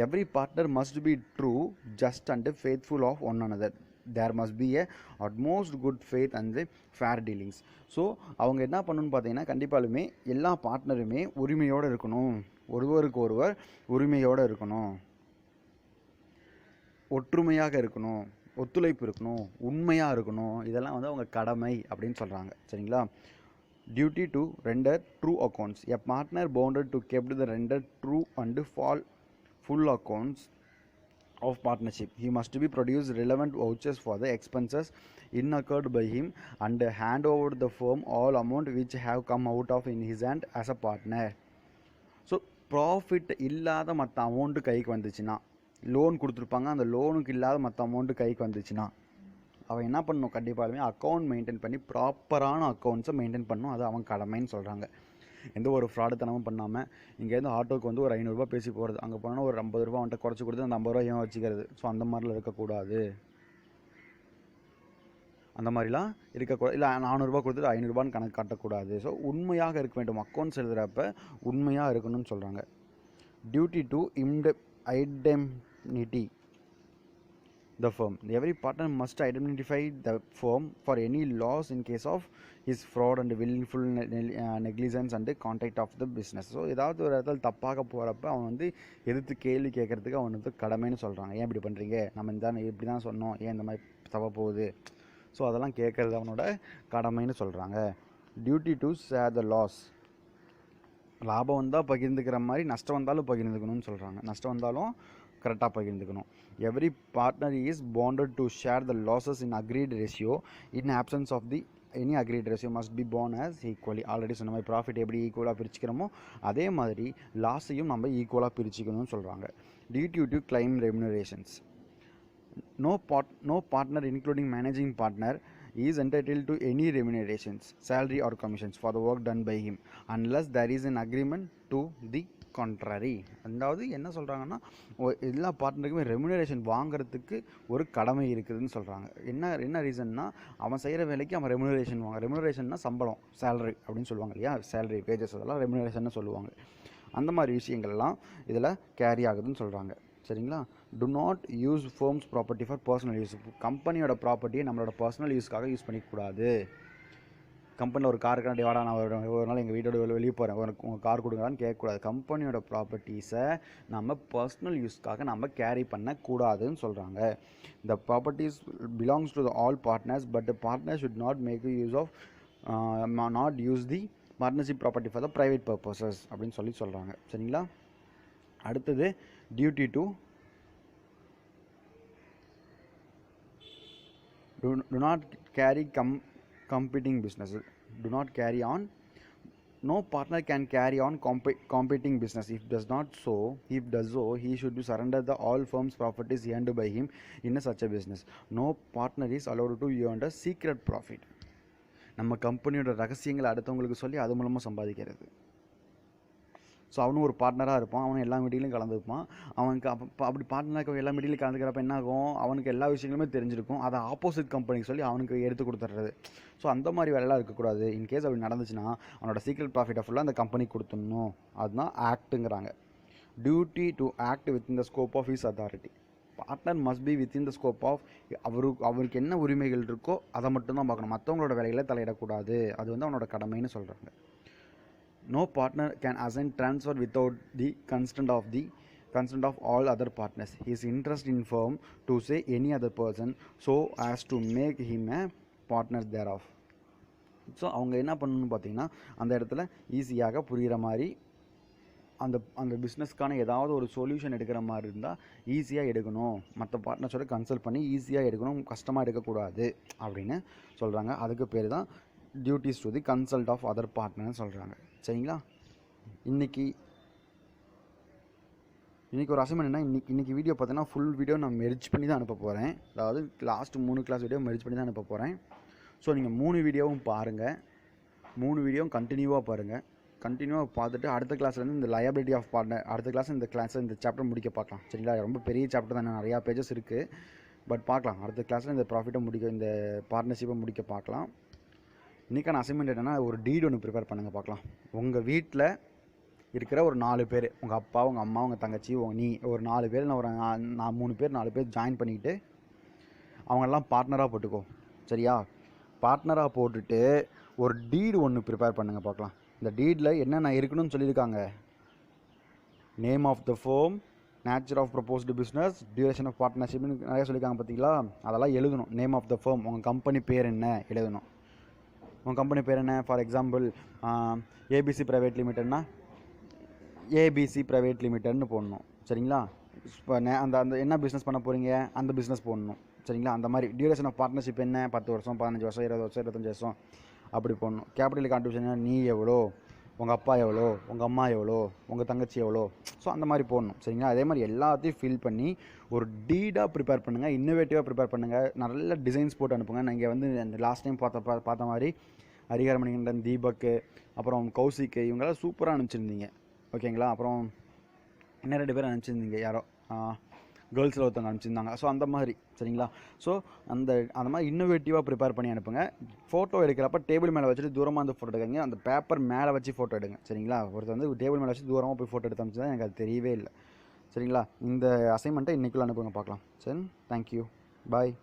S2: Every partner must be true, just and faithful of one another. There must be a utmost good faith and fair dealings. So அவங்க என்ன பண்ணணும்னு பார்த்தீங்கன்னா, கண்டிப்பாலுமே எல்லா பார்ட்னருமே உரிமையோடு இருக்கணும், ஒருவருக்கு ஒருவர் உரிமையோடு இருக்கணும், ஒற்றுமையாக இருக்கணும், ஒத்துழைப்பு இருக்கணும், உண்மையாக இருக்கணும். இதெல்லாம் வந்து அவங்க கடமை அப்படின்னு சொல்கிறாங்க. சரிங்களா, duty to render true accounts. A partner bounded to kept the render true and full accounts of partnership. He must be produce relevant vouchers for the expenses incurred by him and hand over the firm all amount which have come out of in his hand as a partner. So profit இல்லாத மற்ற amount கைக்கு வந்துச்சுன்னா, loan கொடுத்துருப்பாங்க, அந்த லோனுக்கு இல்லாத மற்ற amount கைக்கு வந்துச்சுன்னா அவன் என்ன பண்ணணும், கண்டிப்பாலுமே அக்கௌண்ட் மெயின்டைன் பண்ணி ப்ராப்பரான அக்கௌண்ட்ஸை மெயின்டைன் பண்ணணும். அது அவன் கடமைன்னு சொல்கிறாங்க. எந்த ஒரு ஃப்ராடுத்தனமும் பண்ணாமல், இங்கேருந்து ஆட்டோக்கு வந்து ஒரு 500 ரூபா பேசி போகிறது, அங்கே போனால் ஒரு 50 ரூபா அவன்கிட்ட குறைச்சி கொடுத்து அந்த 50 ரூபா ஏன் வச்சுக்கிறது. ஸோ அந்த மாதிரிலாம் இருக்கக்கூடாது. அந்த மாதிரிலாம் இருக்கக்கூடாது. இல்லை 400 ரூபா கொடுத்துட்டு 500 ரூபான்னு கணக்கு காட்டக்கூடாது. ஸோ உண்மையாக இருக்க வேண்டும். அக்கௌண்ட்ஸ் எழுதுகிறப்ப உண்மையாக இருக்கணும்னு சொல்கிறாங்க. Duty to indemnity the firm. Every partner must indemnify the firm for any loss in case of his fraud and willful negligence and conduct of the business. So ஏதாவது ஒரு இடத்துல தப்பாக போகிறப்ப அவன் வந்து எதிர்த்து கேள்வி கேட்குறதுக்கு அவன் வந்து கடமைன்னு சொல்கிறாங்க. ஏன் இப்படி பண்ணுறீங்க, நம்ம இப்படி தான் சொன்னோம், ஏன் இந்த மாதிரி தவ போகுது. ஸோ அதெல்லாம் கேட்குறது அவனோட கடமைன்னு சொல்கிறாங்க. Duty to share the loss. லாபம் வந்தால் பகிர்ந்துக்கிற மாதிரி நஷ்டம் வந்தாலும் பகிர்ந்துக்கணும்னு சொல்கிறாங்க. நஷ்டம் வந்தாலும் கரெக்டாக பகிர்ந்துக்கணும். Every partner is bonded to share the losses in agreed ratio. In absence of the any agreed ratio must be borne as equally. Already சொன்ன மாதிரி ப்ராஃபிட் எப்படி ஈக்குவலாக பிரிச்சுக்கிறோமோ அதே மாதிரி லாஸையும் நம்ம ஈக்குவலாக பிரிச்சுக்கணும்னு சொல்கிறாங்க. Duty to claim remunerations. No partner including managing partner is entitled to any remunerations, salary or commissions for the work done by him unless there is an agreement to the contrary. அதாவது என்ன சொல்கிறாங்கன்னா, எல்லா பார்ட்னருக்குமே remuneration வாங்குறதுக்கு ஒரு கடமை இருக்குதுன்னு சொல்கிறாங்க. என்ன ரீசன்னா, அவன் செய்கிற வேலைக்கு அவன் ரெம்யூனரேஷன் ரெம்யூனரேஷன்னா சம்பளம், சேலரி அப்படின்னு சொல்லுவாங்க இல்லையா, சேலரி வேஜஸ் அதெல்லாம் ரெம்யூனரேஷன் சொல்லுவாங்க. அந்த மாதிரி விஷயங்கள்லாம் இதில் கேரி ஆகுதுன்னு சொல்கிறாங்க. சரிங்களா, to not use firms property for personal use. கம்பெனியோட ப்ராப்பர்ட்டியை நம்மளோட பர்சனல் யூஸ்க்காக யூஸ் பண்ணிக்கூடாது. கம்பெனியில் ஒரு கார் இருக்காண்டி வாடா நான் ஒரு நாள் எங்கள் வீட்டோட வெளியே போகிறேன், உங்கள் கார் கொடுங்களான்னு கேட்கக்கூடாது. கம்பெனியோட ப்ராப்பர்ட்டிஸை நம்ம பர்சனல் யூஸ்க்காக நம்ம கேரி பண்ணக்கூடாதுன்னு சொல்கிறாங்க. The properties belongs to the all partners but the partner should not make use of not use the partnership property for the private purposes அப்படின்னு சொல்கிறாங்க. சரிங்களா, அடுத்தது duty to do not carry competing businesses. Do not carry on no partner can carry on competing business. If does so, he should surrender the all firm's properties earned by him in such a business. No partner is allowed to earn a secret profit. நம்ம கம்பெனியோட ரகசியங்களை அடுத்தவங்களுக்கு சொல்லி அது மூலமாக சம்பாதிக்கிறது. So அவனும் ஒரு பார்ட்னராக இருப்பான், அவனும் எல்லா மீட்டிங்லையும் கலந்துருப்பான். அவனுக்கு அப்படி பார்ட்னராக எல்லா மீட்டிங்லையும் கலந்துக்கிறப்ப என்ன ஆகும், அவனுக்கு எல்லா விஷயங்களுமே தெரிஞ்சிருக்கும், அதை ஆப்போசிட் கம்பெனிக்கு சொல்லி அவனுக்கு எடுத்து கொடுத்துட்றது. ஸோ அந்த மாதிரி வேலைலாம் இருக்கக்கூடாது. இன்கேஸ் அப்படி நடந்துச்சுன்னா அவனோட சீக்ரெட் ப்ராஃபிட்டை ஃபுல்லாக அந்த கம்பெனிக்கு கொடுத்துடணும். அதுதான் ஆக்ட்டுங்கிறாங்க. Duty to act within the scope of his authority. Partner must be within the scope of அவருக்கு என்ன உரிமைகள் இருக்கோ அதை மட்டும்தான் பார்க்கணும். மற்றவங்களோட வேலைகளை தலையிடக்கூடாது. அது வந்து அவனோட கடமைன்னு சொல்கிறாங்க. No partner can assign transfer without the consent of all other partners. His interest in firm to say any other person so as to make him a partner thereof. So அவங்க என்ன பண்ணணும்னு பார்த்தீங்கன்னா, அந்த இடத்துல ஈஸியாக புரிகிற மாதிரி அந்த பிஸ்னஸ்க்கான ஏதாவது ஒரு சொல்யூஷன் எடுக்கிற மாதிரி இருந்தால் ஈஸியாக எடுக்கணும். மற்ற பார்ட்னர்ஸோட கன்சல்ட் பண்ணி ஈஸியாக எடுக்கணும், கஷ்டமாக எடுக்கக்கூடாது அப்படின்னு சொல்கிறாங்க. அதுக்கு பேர் தான் duties to the consult of other பார்ட்னர்னு சொல்கிறாங்க. சரிங்களா? இன்றைக்கி ஒரு அசைன்மெண்ட் என்ன, இன்றைக்கி வீடியோ பார்த்தீங்கன்னா ஃபுல் வீடியோ நான் மெர்ஜ் பண்ணி தான் அனுப்ப போகிறேன். அதாவது லாஸ்ட் 3 கிளாஸ் வீடியோ மெர்ஜ் பண்ணி தான் அனுப்ப போகிறேன். ஸோ நீங்கள் 3 வீடியோவும் பாருங்கள். 3 வீடியோவும் கண்டினியூவாக பாருங்கள். கண்டினியூவாக பார்த்துட்டு அடுத்த கிளாஸ்லேருந்து இந்த லயபிலிட்டி ஆஃப் பார்ட்னர், அடுத்த கிளாஸ் இந்த சாப்டர் முடிக்க பார்க்கலாம். சரிங்களா? ரொம்ப பெரிய சாப்டர் தான், நிறையா பேஜஸ் இருக்குது. பட் பார்க்கலாம். அடுத்த கிளாஸில் இந்த ப்ராஃபிட்டை இந்த பார்ட்னர்ஷிப்பை முடிக்க பார்க்கலாம். இன்றைக்கான அசைன்மெண்ட் என்னென்னா, ஒரு டீட் ஒன்று ப்ரிப்பேர் பண்ணுங்கள் பார்க்கலாம். உங்கள் வீட்டில் இருக்கிற ஒரு 4 பேர், உங்கள் அப்பா, உங்கள் அம்மா, உங்கள் தங்கச்சி, நீ, ஒரு 4 பேர், நான் 3 பேர் 4 பேர் ஜாயின் பண்ணிக்கிட்டு அவங்கெல்லாம் பார்ட்னராக போட்டுக்கோ. சரியா? பார்ட்னராக போட்டுட்டு ஒரு டீடு ஒன்று ப்ரிப்பேர் பண்ணுங்கள் பார்க்கலாம். இந்த டீடில் என்னென்ன இருக்கணும்னு சொல்லியிருக்காங்க. Name of the firm, nature of proposed business, duration of பார்ட்னர்ஷிப்னு நிறையா சொல்லியிருக்காங்க பார்த்தீங்களா? அதெல்லாம் எழுதணும். நேம் ஆஃப் த ஃபர்ம், உங்கள் கம்பெனி பேர் என்ன எழுதணும். உங்கள் கம்பெனி பேர் என்ன? ஃபார் எக்ஸாம்பிள் ஏபிசி ப்ரைவேட் லிமிட்டட்னா ஏபிசி ப்ரைவேட் லிமிட்டட்னு போடணும். சரிங்களா? இப்போ அந்த என்ன பிஸ்னஸ் பண்ண போகிறீங்க அந்த பிஸ்னஸ் போடணும். சரிங்களா? அந்த மாதிரி டியூரேஷன் ஆஃப் பார்ட்னர்ஷிப் என்ன, 10 வருஷம், 15 வருஷம், 20 வருஷம், 25 வருஷம் அப்படி போடணும். கேபிட்டல் கான்ட்ரிபியூஷன் நீ எவ்வளோ, உங்கள் அப்பா எவ்வளோ, உங்கள் அம்மா எவ்வளோ, உங்கள் தங்கச்சி எவ்வளோ. ஸோ அந்த மாதிரி போடணும். சரிங்களா? அதே மாதிரி எல்லாத்தையும் ஃபில் பண்ணி ஒரு டீடாக ப்ரிப்பேர் பண்ணுங்கள். இன்னோவேட்டிவாக ப்ரிப்பேர் பண்ணுங்கள். நல்ல டிசைன்ஸ் போட்டு அனுப்புங்க. நீங்கள் வந்து லாஸ்ட் டைம் பார்த்த மாதிரி ஹரிஹரமணிகண்டன், தீபக்கு, அப்புறம் கௌசிக்கு, இவங்களாம் சூப்பராக அனுப்பிச்சிருந்தீங்க. ஓகேங்களா? அப்புறம் இன்னும் 2 பேர் அனுப்பிச்சிருந்தீங்க, யாரோ கேர்ள்ஸில் ஒருத்தவங்க அனுப்பிச்சிருந்தாங்க. ஸோ அந்த மாதிரி. சரிங்களா? ஸோ அந்த மாதிரி இன்னோவேட்டிவாக ப்ரிப்பேர் பண்ணி அனுப்புங்க. ஃபோட்டோ எடுக்கிறப்ப டேபிள் மேலே வச்சுட்டு தூரமாக வந்து ஃபோட்டோ எடுங்க. அந்த பேப்பர் மேலே வச்சு ஃபோட்டோ எடுங்க. சரிங்களா? ஒருத்தர் வந்து டேபிள் மேலே வச்சு தூரமாக போய் ஃபோட்டோ எடுத்து அனுப்பிச்சு தான் எனக்கு அது தெரியவே இல்லை. சரிங்களா? இந்த அசைன்மெண்ட்டை இன்றைக்குள்ள அனுப்புங்க பார்க்கலாம். சரி, தேங்க்யூ, பாய்.